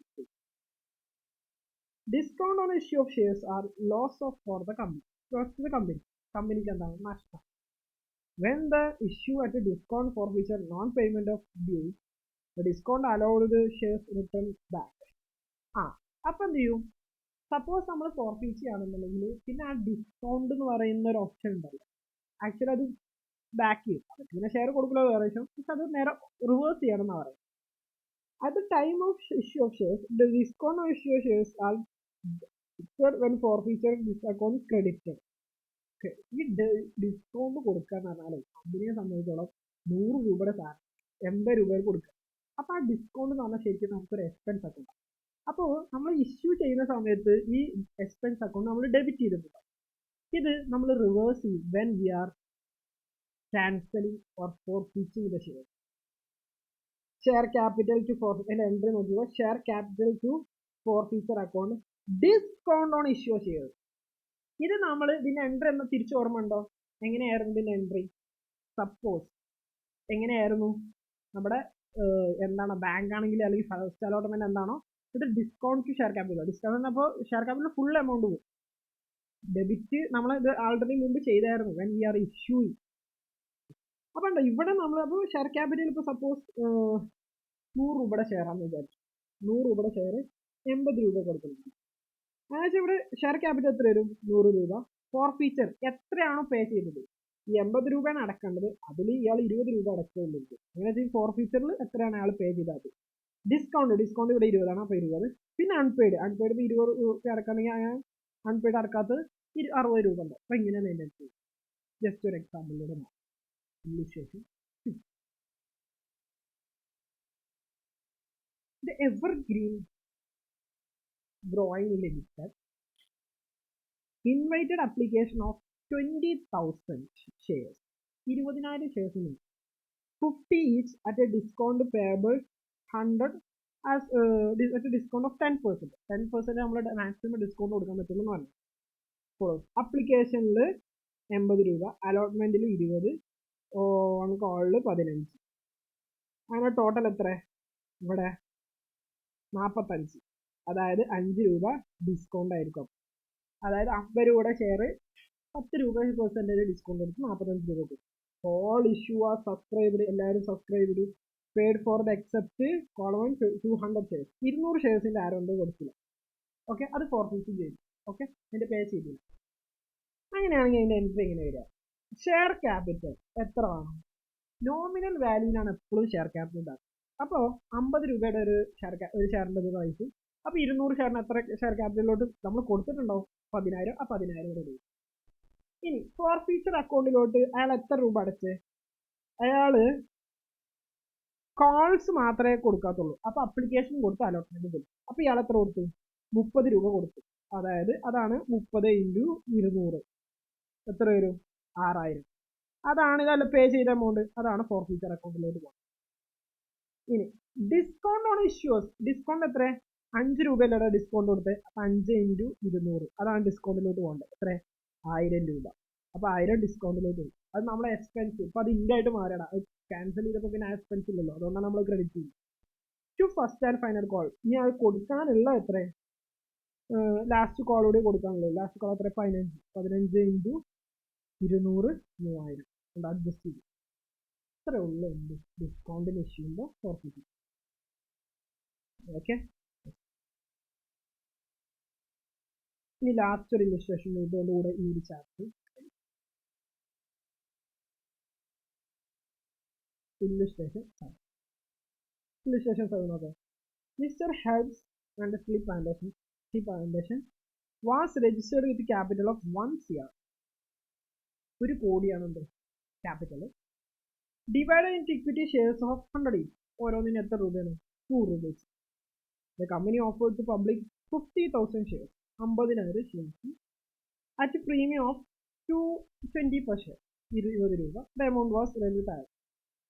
Discount on issue of shares are loss of for the company. Loss to the company. കമ്പനിക്ക് എന്താണ്? നഷ്ടം. When the issue at a discount forfeiture non-payment of dues, the discount allowed the shares return back. അപ്പൊ എന്ത് ചെയ്യും? Suppose നമ്മൾ forfeit ചെയ്യുകയാണെന്നുണ്ടെങ്കിൽ പിന്നെ ആ ഡിസ്കൗണ്ട് എന്ന് പറയുന്ന ഒരു ഓപ്ഷൻ ഉണ്ടല്ലോ, ആക്ച്വലി അത് ബാക്ക് ചെയ്യും. പിന്നെ ഷെയർ കൊടുക്കില്ല വേറെ വിഷയം, പക്ഷെ അത് നേരെ റിവേഴ്സ് ചെയ്യണം എന്നാണ് പറയുന്നത്. At the time of issue of shares, the discount of issue of shares are when forfeiture this account is credited. ഈ ഡിസ്കൗണ്ട് കൊടുക്കാന്ന് പറഞ്ഞാൽ കമ്പനിയെ സംബന്ധിച്ചോളം 100 രൂപയുടെ സാധനം 80 രൂപയിൽ കൊടുക്കുക. അപ്പൊ ആ ഡിസ്കൗണ്ട് എന്ന് പറഞ്ഞാൽ ശരിക്കും നമുക്കൊരു എക്സ്പെൻസ് അക്കൗണ്ട്. അപ്പോൾ നമ്മൾ ഇഷ്യൂ ചെയ്യുന്ന സമയത്ത് ഈ എക്സ്പെൻസ് അക്കൗണ്ട് നമ്മൾ ഡെബിറ്റ് ചെയ്തിട്ടുണ്ടാവും. ഇത് നമ്മൾ റിവേഴ്സ് ചെയ്യും when we are cancelling or forfeiting the share. Share capital to forfeit entry നോക്കുക. Share capital to forfeiture account discount on issue share. ഇത് നമ്മൾ ഇതിന്റെ എൻട്രി എന്ന് തിരിച്ചു ഓർമ്മ ഉണ്ടോ? എങ്ങനെയായിരുന്നു ഇതിന്റെ എൻട്രി? സപ്പോസ് എങ്ങനെയായിരുന്നു നമ്മുടെ എന്താണ് ബാങ്ക് ആണെങ്കിൽ അല്ലെങ്കിൽ ഫസ്റ്റ് അലോട്ട്മെന്റ് എന്താണോ ഇത് discount to share capital. Discount അപ്പോൾ ഷെയർ ക്യാപിറ്റൽ ഫുൾ എമൗണ്ട് പോകും. ഡെബിറ്റ് നമ്മൾ ഇത് ആൾറെഡി മുമ്പ് ചെയ്തായിരുന്നു വെൻ വി ആർ ഇഷ്യൂയിങ്. അപ്പൊ ഉണ്ടോ ഇവിടെ നമ്മൾ അപ്പോൾ ഷെയർ ക്യാപിറ്റൽ ഇപ്പോൾ സപ്പോസ് 100 രൂപയുടെ ഷെയർ ആണെന്ന് വിചാരിച്ചു. 100 രൂപയുടെ ഷെയർ 80 രൂപ കൊടുക്കണം. അതായത് ഇവിടെ ഷെയർ ക്യാപിറ്റൽ എത്ര വരും? 100 രൂപ. ഫോർ ഫീച്ചർ എത്രയാണോ പേ ചെയ്തത് ഈ 80 രൂപയാണ് അടക്കേണ്ടത്, അതിൽ ഇയാൾ 20 രൂപ അടച്ചുകൊണ്ടിരിക്കും. അങ്ങനെ ഫോർ ഫീച്ചറിൽ എത്രയാണ് അയാൾ പേ ചെയ്തത്? ഡിസ്കൗണ്ട് ഇവിടെ 20 അപ്പോൾ 20. പിന്നെ അൺപെയ്ഡ് 20 രൂപ അടക്കണമെങ്കിൽ അൺപെയ്ഡ് അടക്കാത്തത് 60 രൂപ ഉണ്ട്. അപ്പൊ ഇങ്ങനെ മെയിൻറ്റെയിൻ ചെയ്യും. ജസ്റ്റ് ഒരു എക്സാമ്പിളിലൂടെ English. The evergreen growing limited invited application of 20,000 shares. 20,000 shares in 50 each at a discount payable 100 as at a discount of 10%. 10% നമ്മൾ മാക്സിമം ഡിസ്കൗണ്ട് കൊടുക്കാൻ പറ്റുള്ളൂ എന്ന് പറഞ്ഞു. അപ്ലിക്കേഷനിൽ 80 രൂപ, അലോട്ട്മെന്റിൽ 20, ഓൺ കോളിൽ 15. അങ്ങനെ ടോട്ടൽ എത്ര ഇവിടെ? 45. അതായത് 5 രൂപ ഡിസ്കൗണ്ട് ആയിരിക്കും. അതായത് 50 രൂപയുടെ ഷെയർ 10 രൂപ പെർസെൻറ്റേജ് ഡിസ്കൗണ്ട് എടുത്ത് 45 രൂപ കൊടുക്കും. ഓൾ ഇഷ്യൂ ആ സബ്സ്ക്രൈബ് എല്ലാവരും സബ്സ്ക്രൈബ് ചെയ്തു. Paid for the except column 200 shares. 200 ഷെയർസിന്റെ ആരും കൊടുക്കില്ല. ഓക്കെ, അത് ഫോർഫീറ്റ് ചെയ്തു. ഓക്കെ, അതിന്റെ പേ ചെയ്തില്ല. അങ്ങനെയാണെങ്കിൽ അതിന്റെ എൻട്രി എങ്ങനെ വരിക? ഷെയർ ക്യാപിറ്റൽ എത്ര വേണം? നോമിനൽ വാല്യൂവിനാണ് എപ്പോഴും ഷെയർ ക്യാപിറ്റൽ ഉണ്ടാകുക. അപ്പോൾ 50 രൂപയുടെ ഒരു ഷെയറിന്റെ ഒരു പ്രൈസ്. അപ്പോൾ 200 ഷെയറിന് എത്ര ഷെയർ ക്യാപിറ്റലിലോട്ട് നമ്മൾ കൊടുത്തിട്ടുണ്ടാവും? 10,000. ആ 10,000 രൂപ. ഇനി ഫോർ ഫീച്ചർ അക്കൗണ്ടിലോട്ട് അയാൾ എത്ര രൂപ അടച്ച്? അയാള് കോൾസ് മാത്രമേ കൊടുക്കാത്തുള്ളൂ. അപ്പൊ അപ്ലിക്കേഷൻ കൊടുത്ത് അലോട്ട്മെന്റ് കൊടുത്തു. അപ്പൊ ഇയാൾ എത്ര കൊടുത്തു? 30 രൂപ കൊടുത്തു. അതായത് അതാണ് 30 × 200 എത്ര വരും? 6000. അതാണ് ഇതല്ല പേ ചെയ്ത എമൗണ്ട്. അതാണ് ഫോർ ഫീച്ചർ അക്കൗണ്ടിലോട്ട് പോകുന്നത്. ഇനി ഡിസ്കൗണ്ട് ഓൺ ഇഷ്യൂസ്. ഡിസ്കൗണ്ട് എത്ര? 5 രൂപയിലൂടെ ഡിസ്കൗണ്ട് കൊടുത്ത്. 5 × 200 അതാണ് ഡിസ്കൗണ്ടിലോട്ട് പോകേണ്ടത്. എത്ര? 1000 രൂപ. അപ്പൊ 1000 ഡിസ്കൗണ്ടിലോട്ട് പോകും. അത് നമ്മളെ എക്സ്പെൻസ്. ഇപ്പൊ അത് ഇൻഡായിട്ട് മാറിയടാ. ക്യാൻസൽ ചെയ്തപ്പോൾ പിന്നെ എക്സ്പെൻസ് ഇല്ലല്ലോ, അതുകൊണ്ടാണ് നമ്മൾ ക്രെഡിറ്റ് ചെയ്യുന്നത്. To first and final call. ഇനി അത് കൊടുക്കാനുള്ള എത്ര? ലാസ്റ്റ് കോൾ കൂടി കൊടുക്കാനുള്ളത്. ലാസ്റ്റ് കോൾ എത്ര? 15. 15 × 200 3000. അഡ്ജസ്റ്റ് ചെയ്തു. ഇത്രേ ഉള്ളൂ എന്ത് ഡിസ്കൗണ്ടിന് ഇഷ്യൂന്റെ ഫോർഫീറ്റ്. ഓക്കെ, ഇനി ലാസ്റ്റ് ഒരു ഇല്ലസ്ട്രേഷൻ ഇതോടുകൂടെ ഈ ഒരു ചാപ്റ്റർ illustration 7 നോക്കാം. Mr. Herb's and Tea Plantation was registered with capital of 1 CR. 1 കോടിയാണ് എന്ത് capital. Divided in equity shares of 100 each. ഓരോന്നിന് എത്ര രൂപയാണ്? 100 രൂപ. The company offered to public 50,000 shares. 50,000 shares at a premium of 220 per share. 20 രൂപ. The amount was registered.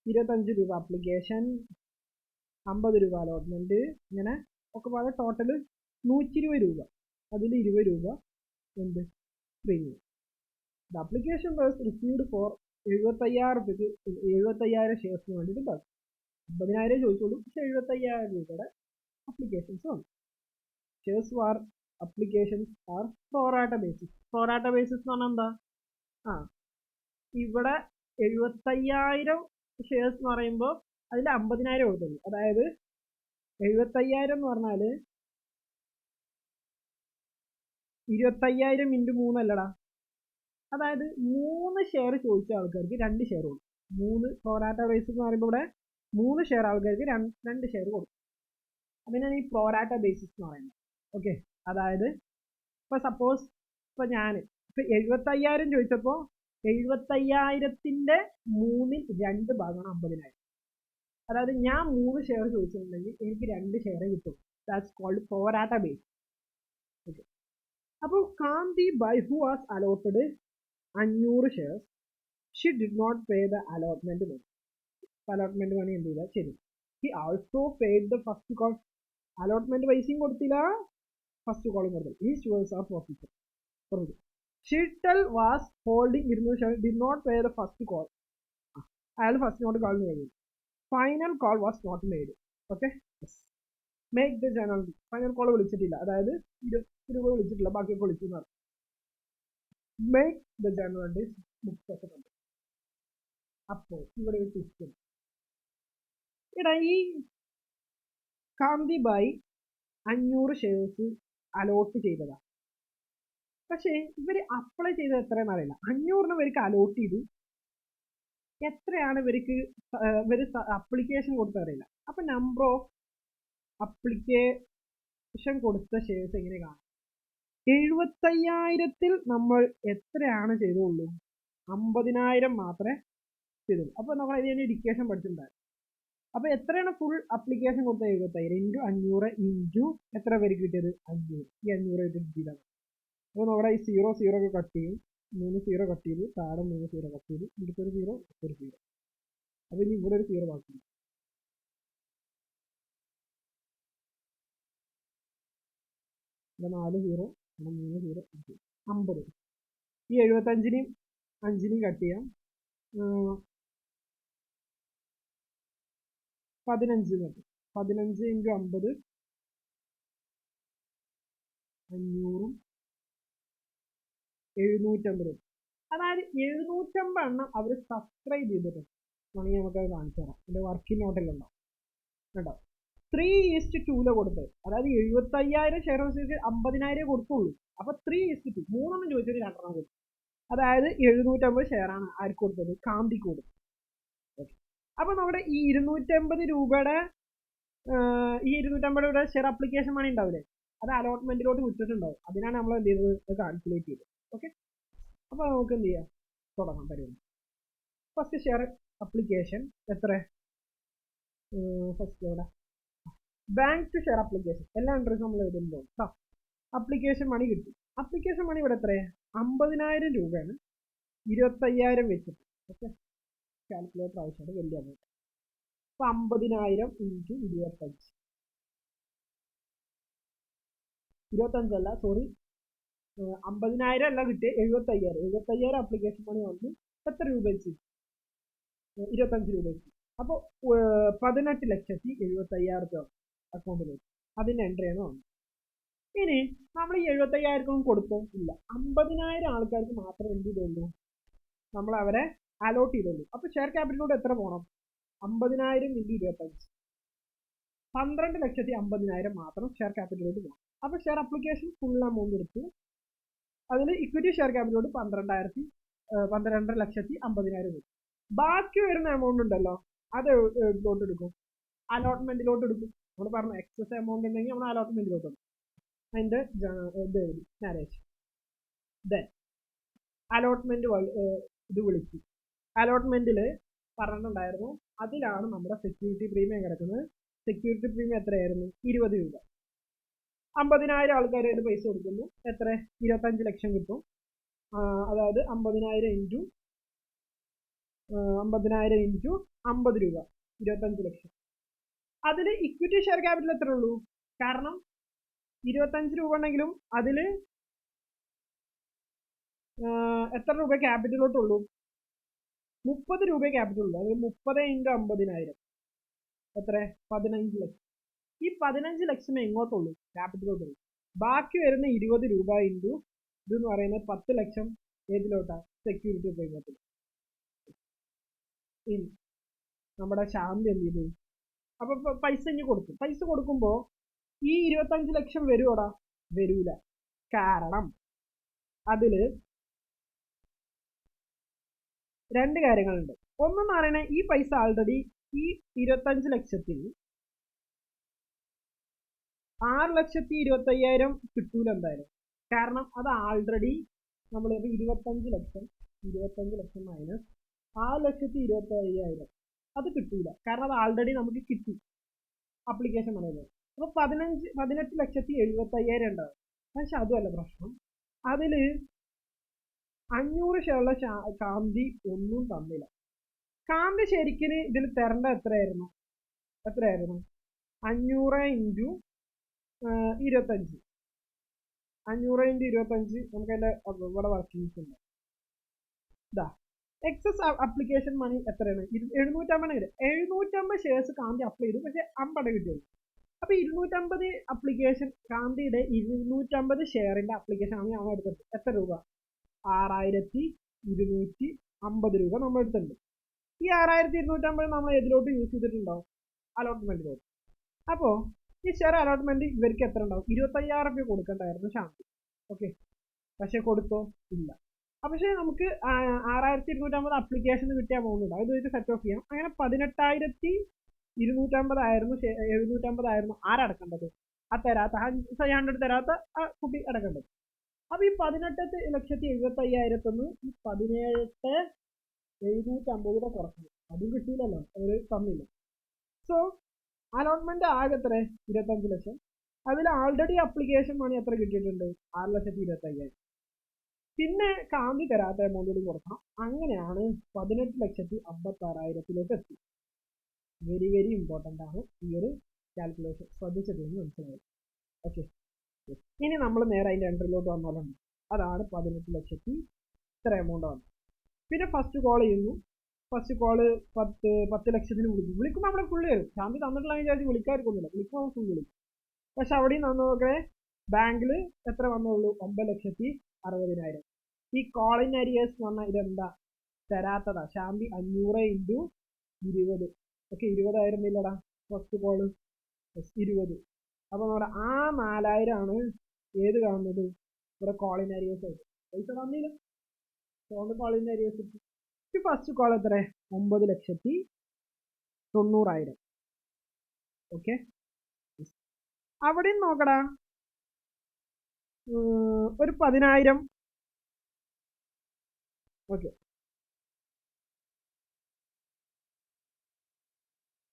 25 രൂപ application, 50 രൂപ allotment, ഇങ്ങനെ ഒക്കെ പോലെ ടോട്ടൽ 120 രൂപ. അതിൽ 20 രൂപ എന്ത് premium. The application was received for 75,000 ഷെയർസിന് വേണ്ടിയിട്ട് 50,000 ചോദിച്ചോളൂ, പക്ഷെ 75,000 രൂപയുടെ അപ്ലിക്കേഷൻസ് വന്നു. Shares are applications are pro rata basis. Pro rata basis എന്ന് പറഞ്ഞാൽ എന്താ? ഇവിടെ 75,000 ഷെയർസ് എന്ന് പറയുമ്പോൾ അതിൽ 50,000 കൊടുത്തുള്ളൂ. അതായത് 75,000 എന്ന് പറഞ്ഞാല് 25,000 × 3 അല്ലടാ. അതായത് 3 ഷെയർ ചോദിച്ച ആൾക്കാർക്ക് 2 ഷെയർ കൊടുക്കും. 3 പ്രോറാറ്റ ബേസിസ് എന്ന് പറയുമ്പോൾ ഇവിടെ 3 ഷെയർ ആൾക്കാർക്ക് 2 ഷെയർ കൊടുക്കും. അതിനാണ് ഈ പ്രോറാറ്റ ബേസിസ് എന്ന് പറയുന്നത്. ഓക്കെ, അതായത് ഇപ്പൊ സപ്പോസ് ഇപ്പൊ ഞാൻ ഇപ്പൊ 75,000 ചോദിച്ചപ്പോ 75,000ന്റെ 2 ഭാഗമാണ് 50,000. അതായത് ഞാൻ 3 ഷെയർ ചോദിച്ചിട്ടുണ്ടെങ്കിൽ എനിക്ക് 2 ഷെയർ കിട്ടും. That's called pro rata base. Okay, അപ്പോൾ Kanti by who was allotted 500 shares, she did not pay the allotment money. Allotment money എന്ത് ചെയ്താൽ ശരി. He also paid the first call. Allotment പൈസയും കൊടുത്തില്ല, ഫസ്റ്റ് കോളും കൊടുത്തില്ല. ഈ shares are forfeited. Sheetal was holding 200 share, did not pay the first call. അയാൾ first not call കഴിഞ്ഞു. Final call was not made. Okay, make the journal. Final call വിളിച്ചിട്ടില്ല, അതായത് 20 രൂപ വിളിച്ചിട്ടില്ല, ബാക്കിയൊക്കെ വിളിച്ചു എന്ന് പറഞ്ഞു. Make the journal entries books of company. അപ്പോൾ ഇവിടെ ഒരു ക്വസ്റ്റ്യൻ. എടാ, ഈ കാന്തി ബായി 500 ഷെയർസ് അലോട്ട് ചെയ്തതാ. പക്ഷേ ഇവര് അപ്ലൈ ചെയ്തത് എത്രയെന്ന് അറിയില്ല. 500 ഇവർക്ക് അലോട്ട് ചെയ്തു, എത്രയാണ് ഇവർക്ക് അപ്ലിക്കേഷൻ കൊടുത്തത് അറിയില്ല. അപ്പൊ നമ്പർ ഓഫ് അപ്ലിക്കേഷൻ കൊടുത്ത ഷെയർസ് എങ്ങനെ കാണാം? 75,000-ൽ നമ്മൾ എത്രയാണ് ചെയ്തുള്ളൂ? 50,000 മാത്രമേ ചെയ്തുള്ളൂ. അപ്പൊ നമ്മൾ അതിന് ഇൻഡിക്കേഷൻ പഠിച്ചിട്ടുണ്ടായിരുന്നു. അപ്പൊ എത്രയാണ് ഫുൾ അപ്ലിക്കേഷൻ കൊടുത്തത്? 75,000 ഇൻറ്റു 500 ഇൻറ്റു എത്ര പേര് കിട്ടിയത്? 500. ഈ 500 കിട്ടിയതാണ്. അപ്പോൾ നമ്മുടെ ഈ 0 0 ഒക്കെ കട്ട് ചെയ്യും, 3 0 കട്ട് ചെയ്തു, താഴെ 3 0 കട്ട് ചെയ്തു, ഇവിടുത്തെ 0 ഒരു 0. അപ്പൊ ഇനി ഇവിടെ ഒരു 0 ബാക്കിയുണ്ട്. ഇവിടെ 4 0, 3 0, 50. ഈ 75-നെയും 5-നെയും കട്ട് ചെയ്യാം. 15 മതി. 15 ഇൻറ്റു 50 500-ഉം 750. അതായത് 750 എണ്ണം അവർ സബ്സ്ക്രൈബ് ചെയ്തിട്ടുണ്ട്. വേണമെങ്കിൽ നമുക്കത് കാണിച്ചു തരാം. എൻ്റെ വർക്കിംഗ് നോട്ടിലുണ്ടാവും കേട്ടോ. 3:2 കൊടുത്തത്, അതായത് 75,000 ഷെയർ ഹോൾഡേഴ്സ് 50,000 കൊടുത്തുള്ളൂ. അപ്പൊ 3:2, 3 ചോദിച്ചിട്ട് 2 കൊടുത്തു. അതായത് 750 ഷെയർ ആണ് ആർക്ക് കൊടുത്തത്? കാന്തിക്ക് കൊടുത്തു. അപ്പൊ നമ്മുടെ ഈ 250 രൂപയുടെ ഈ 250 രൂപയുടെ ഷെയർ അപ്ലിക്കേഷൻ മണി ഉണ്ടാവില്ലേ, അത് അലോട്ട്മെന്റിലോട്ട് വിട്ടിട്ടുണ്ടാവും. അതിനാണ് നമ്മൾ എന്ത് ചെയ്തത്? കാൽക്കുലേറ്റ് ചെയ്തത്. ഓക്കെ, അപ്പൊ നമുക്ക് എന്ത് ചെയ്യാം? തുടങ്ങാം പരിപാടി. ഫസ്റ്റ് ഷെയർ അപ്ലിക്കേഷൻ എത്ര? ഫസ്റ്റ് എവിടെ? Bank to share application. എല്ലാ എൻട്രീസും നമ്മൾ എഴുതുമ്പോൾ അപ്ലിക്കേഷൻ മണി കിട്ടി. അപ്ലിക്കേഷൻ മണി ഇവിടെ എത്രയാണ്? 50,000 രൂപയാണ് 25,000 വെച്ചിട്ട്. ഓക്കെ, കാൽക്കുലേറ്റർ ആവശ്യമാണ്, വലിയ amount. അപ്പൊ 50,000 ഇൻറ്റു 25. 25 അല്ല, സോറി, 50,000 അല്ല കിട്ടിയ 75,000. 75,000 അപ്ലിക്കേഷൻ മണി വന്നു. എത്ര രൂപ വെച്ച്? 25 രൂപ വെച്ച്. അപ്പോൾ 18,75,000 അക്കൗണ്ടിലേക്ക് അതിന്റെ എൻട്രിയാണ് വന്നത്. ഇനി നമ്മൾ ഈ 75,000 കൊടുത്തോ? ഇല്ല, 50,000 ആൾക്കാർക്ക് മാത്രമേ എന്ത് ചെയ്തുള്ളൂ? നമ്മൾ അവരെ അലോട്ട് ചെയ്തുള്ളൂ. അപ്പൊ ഷെയർ ക്യാപിറ്റലിലൂടെ എത്ര പോകണം? 50,000 ഇൻറ്റു 25, 12,50,000 മാത്രം ഷെയർ ക്യാപിറ്റലിലോട്ട് പോകണം. അപ്പൊ ഷെയർ അപ്ലിക്കേഷൻ ഫുൾ എമൗണ്ട് എടുത്തു. അതിൽ ഇക്വിറ്റി ഷെയർ ക്യാപിറ്റലോട്ട് 12,50,000 വരും. ബാക്കി വരുന്ന എമൗണ്ട് ഉണ്ടല്ലോ, അത് എവിടോട്ട് എടുക്കും? അലോട്ട്മെന്റിലോട്ട് എടുക്കും. നമ്മൾ പറഞ്ഞു എക്സസ് എമൗണ്ട് ഉണ്ടെങ്കിൽ നമ്മൾ അലോട്ട്മെന്റിലോട്ട് എടുക്കും. അതിന്റെ നാരേഷൻ അലോട്ട്മെന്റ് ഇത് വിളിച്ചു. അലോട്ട്മെന്റിൽ പറഞ്ഞിട്ടുണ്ടായിരുന്നു, അതിലാണ് നമ്മുടെ സെക്യൂരിറ്റി പ്രീമിയം കിടക്കുന്നത്. സെക്യൂരിറ്റി പ്രീമിയം എത്രയായിരുന്നു? 20 രൂപ. 50,000 ആൾക്കാർ പൈസ കൊടുക്കുന്നു. എത്ര? 25 ലക്ഷം കിട്ടും. അതായത് 50,000 ഇൻറ്റു 50 രൂപ, 25 ലക്ഷം. അതിൽ ഇക്വിറ്റി ഷെയർ ക്യാപിറ്റൽ എത്ര ഉള്ളൂ? കാരണം 25 രൂപ ഉണ്ടെങ്കിലും അതിൽ എത്ര രൂപ ക്യാപിറ്റലോട്ടുള്ളൂ? 30 രൂപ ക്യാപിറ്റൽ ഉള്ളൂ. അതായത് 30 ഇൻറ്റു 50,000 എത്ര? 15 ലക്ഷം. ഈ 15 ലക്ഷം എങ്ങോട്ടുള്ളൂ? ക്യാപിറ്റലോട്ടുള്ളൂ. ബാക്കി വരുന്ന 20 രൂപ ഇൻറ്റു ഇതെന്ന് പറയുന്നത് 10 ലക്ഷം ഏതിലോട്ടാ? സെക്യൂരിറ്റി പ്രീമിയത്തിൽ. ഇനി നമ്മുടെ ശാന്തി എന്ത് ചെയ്തു? അപ്പൊ പൈസ ഇനി കൊടുത്തു. പൈസ കൊടുക്കുമ്പോ ഈ 25 ലക്ഷം വരുവോടാ? വരൂല. കാരണം അതില് 2 കാര്യങ്ങളുണ്ട്. ഒന്നെന്ന് പറയണേ, ഈ പൈസ ആൾറെഡി ഈ 25 ലക്ഷത്തിൽ 6,25,000 കിട്ടൂല എന്തായാലും. കാരണം അത് ആൾറെഡി നമ്മൾ 25 ലക്ഷം മൈനസ് 6,25,000 അത് കിട്ടൂല. കാരണം അത് ആൾറെഡി നമുക്ക് കിട്ടി അപ്ലിക്കേഷൻ പറയുന്നത്. അപ്പൊ 18,75,000 ഉണ്ടാവും. പക്ഷെ അതുമല്ല പ്രശ്നം. അതില് 500 ഷെയറുള്ള കാന്തി ഒന്നും തന്നില്ല. കാന്തി ശരിക്കും ഇതിൽ തരേണ്ട എത്രയായിരുന്നു? 500 ഇൻറ്റു 25, 500 × 25 നമുക്ക് അതിന്റെ ഇവിടെ വർക്കിംഗ്സ് ഉണ്ട്. ഇതാ എക്സസ് അപ്ലിക്കേഷൻ മണി എത്രയാണ്? 750 750 ഷെയർസ് കാന്തി അപ്ലൈ ചെയ്തു, പക്ഷെ 50 കിട്ടിയുള്ളൂ. അപ്പൊ 250 അപ്ലിക്കേഷൻ കാന്തിയുടെ 250 ഷെയറിന്റെ അപ്ലിക്കേഷൻ ആണ് നമ്മൾ എടുത്തത്. എത്ര രൂപ? 6250 രൂപ നമ്മൾ എടുത്തിട്ടുണ്ട്. ഈ 6250 നമ്മൾ ഏതിലോട്ട് യൂസ് ചെയ്തിട്ടുണ്ടാവും? അലോട്ട്മെന്റിലോട്ട്. അപ്പോ ഈ ഷെയർ അലോട്ട്മെന്റ് ഇവർക്ക് എത്ര ഉണ്ടാവും? 25,000 രൂപ കൊടുക്കണ്ടായിരുന്നു ശാന്തി. ഓക്കെ, പക്ഷെ കൊടുത്തോ? ഇല്ല. പക്ഷേ നമുക്ക് 6250 അപ്ലിക്കേഷൻ കിട്ടിയാൽ പോകുന്നുണ്ട്. അത് വെച്ച് സെറ്റ് ഓഫ് ചെയ്യാം. അങ്ങനെ 18,250 ആയിരുന്നു 750 ആയിരുന്നു ആരടക്കേണ്ടത്? ആ തരാത്ത 100 തരാത്ത ആ കുട്ടി അടക്കേണ്ടത്. അപ്പൊ ഈ 18,75,000 ഈ 17,750 കുറക്കണം. അതും കിട്ടിയില്ലല്ലോ, അവര് തന്നില്ല. സോ അലോട്ട്മെന്റ് ആകെ എത്ര? 25 ലക്ഷം. അതിൽ ആൾറെഡി അപ്ലിക്കേഷൻ മണി എത്ര കിട്ടിയിട്ടുണ്ട്? 6,25,000. പിന്നെ കാന്തി തരാത്ത എമൗണ്ട് കൂടി കൊടുക്കണം. അങ്ങനെയാണ് 18,56,000 എത്തി. വെരി വെരി ഇമ്പോർട്ടൻ്റ് ആണ് ഈ ഒരു കാൽക്കുലേഷൻ. ശ്രദ്ധിച്ചതെന്ന് മനസ്സിലായി. ഓക്കെ, ഇനി നമ്മൾ നേരെ അതിൻ്റെ എൻട്രിലോട്ട് വന്നോളുണ്ട്. അതാണ് 18 ലക്ഷത്തി ഇത്ര എമൗണ്ട് വന്നത്. പിന്നെ ഫസ്റ്റ് കോൾ ചെയ്യുന്നു. ഫസ്റ്റ് കോള് 10 ലക്ഷത്തിന് വിളിക്കുമ്പോൾ നമ്മളെ ഫുള്ള് വരും. ശാന്തി തന്നിട്ടുള്ള വിചാരിച്ച് വിളിക്കാതിരിക്കൊന്നുമില്ല, വിളിക്കുമ്പോൾ ഫുൾ വിളിക്കും. പക്ഷെ അവിടെയും നമുക്ക് ബാങ്കിൽ എത്ര വന്നുള്ളൂ? 9,60,000. ഈ കോളിംഗ് അരിയേഴ്സ് എന്ന് പറഞ്ഞാൽ ഇതെന്താ? തരാത്തതാ. ശാന്തി 500 × 20. ഓക്കെ, 20 ആയിരുന്നില്ലടാ ഫസ്റ്റ് കോള്? 20. അപ്പൊ നമ്മുടെ ആ 4,000 ആണ് ഏത് കാണുന്നത്? ഇവിടെ കോളിംഗ് അരിയേഴ്സ് ആയിട്ട് പൈസ തന്നില്ല. Calling arrears. ഈ ഫസ്റ്റ് കോൾ എത്ര? 9,90,000. ഓക്കെ, അവിടെയും നോക്കടാ, ഒരു 10,000. ഓക്കെ,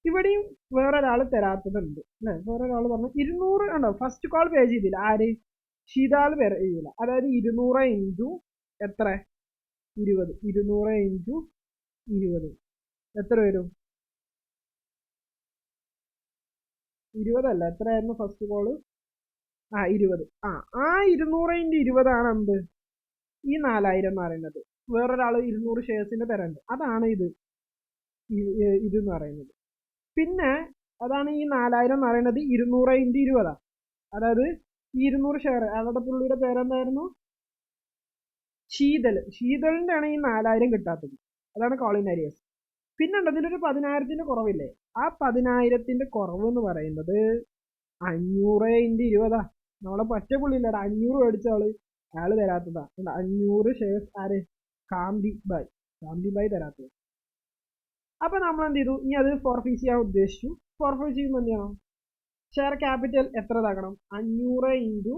ഇവിടെയും വേറൊരാൾ തരാത്തതുണ്ട് അല്ലെ? വേറൊരാൾ പറഞ്ഞു 200 ഉണ്ടോ? ഫസ്റ്റ് കോൾ പേ ചെയ്തില്ല. ആര്? ഷീതാൽ പേ ചെയ്തില്ല. അതായത് 200 × എത്ര? 20. 200 × 20 എത്ര വരും? 20 അല്ല, എത്രയായിരുന്നു ഫസ്റ്റ് കോള്? 20. ആ 200 × 20 ആണ് എന്ത്? ഈ 4,000 എന്ന് പറയുന്നത്. വേറൊരാൾ 200 ഷെയർസിന്റെ തരണ്ട്, അതാണ് ഇതെന്ന് പറയുന്നത്. പിന്നെ അതാണ് ഈ 4,000 എന്ന് പറയുന്നത്. 200 × 20. അതായത് 200 ഷെയർ. അവരുടെ പുള്ളിയുടെ പേരെന്തായിരുന്നു? ശീതളിന്റെ ആണ് ഈ 4,000 കിട്ടാത്തത്. അതാണ് കോളിംഗ് അരിയേഴ്സ്. പിന്നെ ഉണ്ട് ഇതിലൊരു 10,000 കുറവില്ലേ? ആ 10,000 കുറവ് എന്ന് പറയുന്നത് 500 × 20. നമ്മളെ പറ്റ പുള്ളിയില്ലടാ, 500 മേടിച്ച അയാള് തരാത്തതാ. 500 ഷെയർസ് ആര്? കാന്തി ബായ് തരാത്തത്. അപ്പൊ നമ്മൾ എന്ത് ചെയ്തു? ഇനി അത് ഫോർഫീറ്റ് ചെയ്യാൻ ഉദ്ദേശിച്ചു. ഫോർഫീറ്റ് ചെയ്യുമ്പോൾ എന്ത് ചെയ്യണം? ഷെയർ ക്യാപിറ്റൽ എത്ര ഇതാക്കണം? 500 ×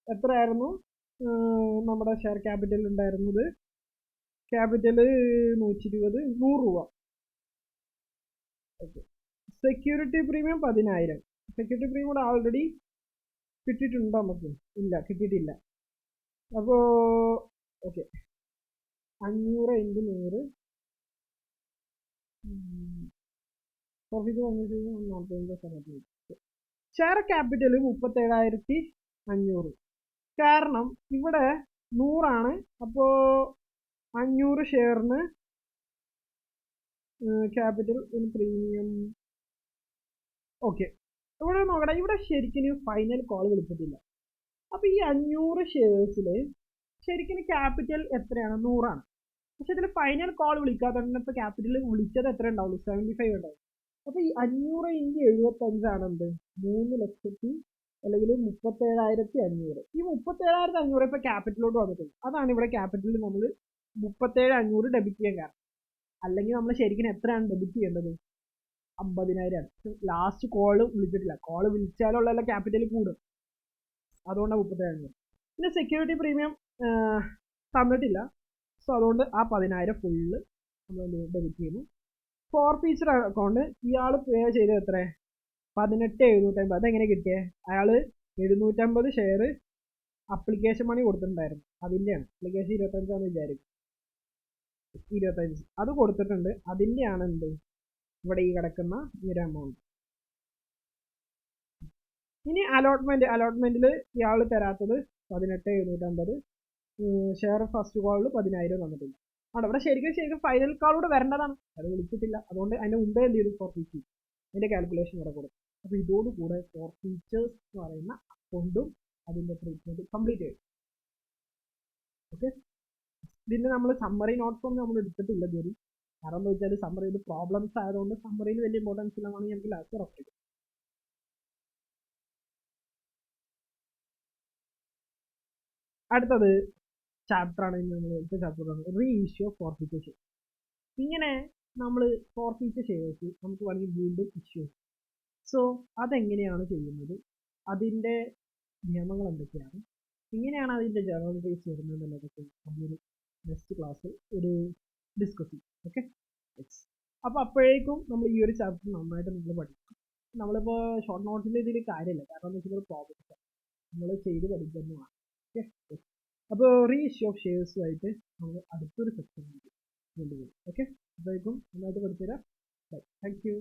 എത്രയായിരുന്നു നമ്മുടെ ഷെയർ ക്യാപിറ്റൽ ഉണ്ടായിരുന്നത്? ക്യാപിറ്റല് 120, 100 രൂപ. Okay, security premium 10,000. Security premium കൂടെ ആൾറെഡി കിട്ടിയിട്ടുണ്ടോ നമുക്ക്? ഇല്ല, കിട്ടിയിട്ടില്ല. അപ്പോ ഓക്കെ, 500 × 100 ഷെയർ ക്യാപിറ്റൽ 37,500. കാരണം ഇവിടെ 100 അപ്പോ 500 ഷെയറിന് ക്യാപിറ്റൽ പ്രീമിയം. ഓക്കെ, ഇവിടെ നോക്കട്ടെ. ഇവിടെ ശരിക്കും ഫൈനൽ കോൾ വിളിച്ചിട്ടില്ല. അപ്പൊ ഈ 500 ഷെയർസില് ശരിക്കും ക്യാപിറ്റൽ എത്രയാണ്? 100. പക്ഷെ ഇതിൽ ഫൈനൽ കോൾ വിളിക്കാത്തതുകൊണ്ട് ഇപ്പൊ ക്യാപിറ്റൽ വിളിച്ചത് എത്ര ഉണ്ടാവുള്ളൂ? 75 ഉണ്ടാവും. അപ്പൊ ഈ 500 × 75 ആണ് എന്ത്? 3 ലക്ഷത്തി അല്ലെങ്കിൽ 37,500. ഈ 37,500 ഇപ്പൊ ക്യാപിറ്റലോട്ട് വന്നിട്ടുണ്ട്. അതാണ് ഇവിടെ ക്യാപിറ്റലിൽ നമ്മൾ 37,500 ഡെബിറ്റ് ചെയ്യാൻ കാരണം. അല്ലെങ്കിൽ നമ്മൾ ശരിക്കും എത്രയാണ് ഡെബിറ്റ് ചെയ്യേണ്ടത്? 50,000 ആണ്. ലാസ്റ്റ് കോള് വിളിച്ചിട്ടില്ല. കോള് വിളിച്ചാലുള്ള ക്യാപിറ്റൽ കൂടും, അതുകൊണ്ടാണ് 37,500. പിന്നെ സെക്യൂരിറ്റി പ്രീമിയം തന്നിട്ടില്ല. സോ അതുകൊണ്ട് ആ 10,000 ഫുള്ള് നമ്മൾ ഡെബിറ്റ് ചെയ്യുന്നു. ഫോർഫീച്ചർ അക്കൗണ്ട് ഇയാൾ പേ ചെയ്തത് എത്ര? 18,750. അതെങ്ങനെ കിട്ടിയേ? അയാൾ 750 ഷെയർ അപ്ലിക്കേഷൻ മണി കൊടുത്തിട്ടുണ്ടായിരുന്നു. അതിൻ്റെയാണ്. അപ്ലിക്കേഷൻ 25 വിചാരിക്കും. 25 അത് കൊടുത്തിട്ടുണ്ട്. അതിൻ്റെയാണ് എന്ത്? ഇവിടെ ഈ കിടക്കുന്ന ഈ ഒരു എമൗണ്ട്. ഇനി അലോട്ട്മെന്റിൽ ഇയാൾ തരാത്തത് 18,750 ഷെയർ ഫസ്റ്റ് കോളിൽ 10,000 തന്നിട്ടില്ല. ആണ് ഇവിടെ ശരിക്കും ഫൈനൽ കോളോട് വരേണ്ടതാണ്, അത് വിളിച്ചിട്ടില്ല. അതുകൊണ്ട് അതിന് മുമ്പേ എന്ത് ചെയ്തു, ഫോർഫീറ്റ്. അതിന്റെ കാൽക്കുലേഷൻ ഇവിടെ കൊടുക്കും. അപ്പോൾ ഇതോടുകൂടെ ഫോർഫീച്ചേഴ്സ് എന്ന് പറയുന്ന അക്കൗണ്ടും അതിന്റെ ട്രീറ്റ്മെന്റ് കംപ്ലീറ്റ് ചെയ്യും. ഓക്കെ, ഇതിന്റെ നമ്മൾ സമ്മറി നോട്ട്സ് ഒന്നും നമ്മൾ എടുത്തിട്ടില്ല ഇതുവരെ. കാരണം എന്താ വെച്ചാൽ സമ്മറിയിൽ പ്രോബ്ലംസ് ആയതുകൊണ്ട് സമ്മറിയിൽ വലിയ ഇമ്പോർട്ടൻസ് ഇല്ലെന്നാണ് ഞങ്ങൾക്ക് ലാസ്റ്റ് റെഫർ ചെയ്തത്. അടുത്തത് ചാപ്റ്ററാണ് ചാപ്റ്ററാണ് റീ ഇഷ്യൂ ഓഫ് ഫോർഫിറ്റേഷൻ. ഇങ്ങനെ നമ്മൾ ഫോർഫിറ്റ് ഷെയർസ് നമുക്ക് വേണമെങ്കിൽ വീണ്ടും ഇഷ്യൂ. സോ അതെങ്ങനെയാണ് ചെയ്യുന്നത്, അതിൻ്റെ നിയമങ്ങൾ എന്തൊക്കെയാണ്, ഇങ്ങനെയാണ് അതിൻ്റെ ജനറൽ ബേസ് വരുന്നത് എന്നുള്ളതൊക്കെ നമ്മളൊരു നെക്സ്റ്റ് ക്ലാസ്സിൽ ഒരു ഡിസ്കസ് ചെയ്യും. ഓക്കെ, അപ്പോൾ അപ്പോഴേക്കും നമ്മൾ ഈ ഒരു ചാപ്റ്റർ നന്നായിട്ട് നമ്മൾ പഠിക്കും. നമ്മളിപ്പോൾ ഷോർട്ട് നോട്ട്സിൽ ഇതിൽ കാര്യമില്ല, കാരണം എന്താ വെച്ചാൽ പ്രോബ്ലംസ് നമ്മൾ ചെയ്ത് പഠിക്കുന്നതാണ്. ഓക്കെ, അപ്പോൾ റീ ഇഷ്യൂ ഓഫ് ഷെയർസുമായിട്ട് നമ്മൾ അടുത്തൊരു സെക്ഷൻ കൊണ്ടുപോകും. ഓക്കെ, അപ്പോഴേക്കും നന്നായിട്ട് പഠിച്ചുതരാം. Thank you.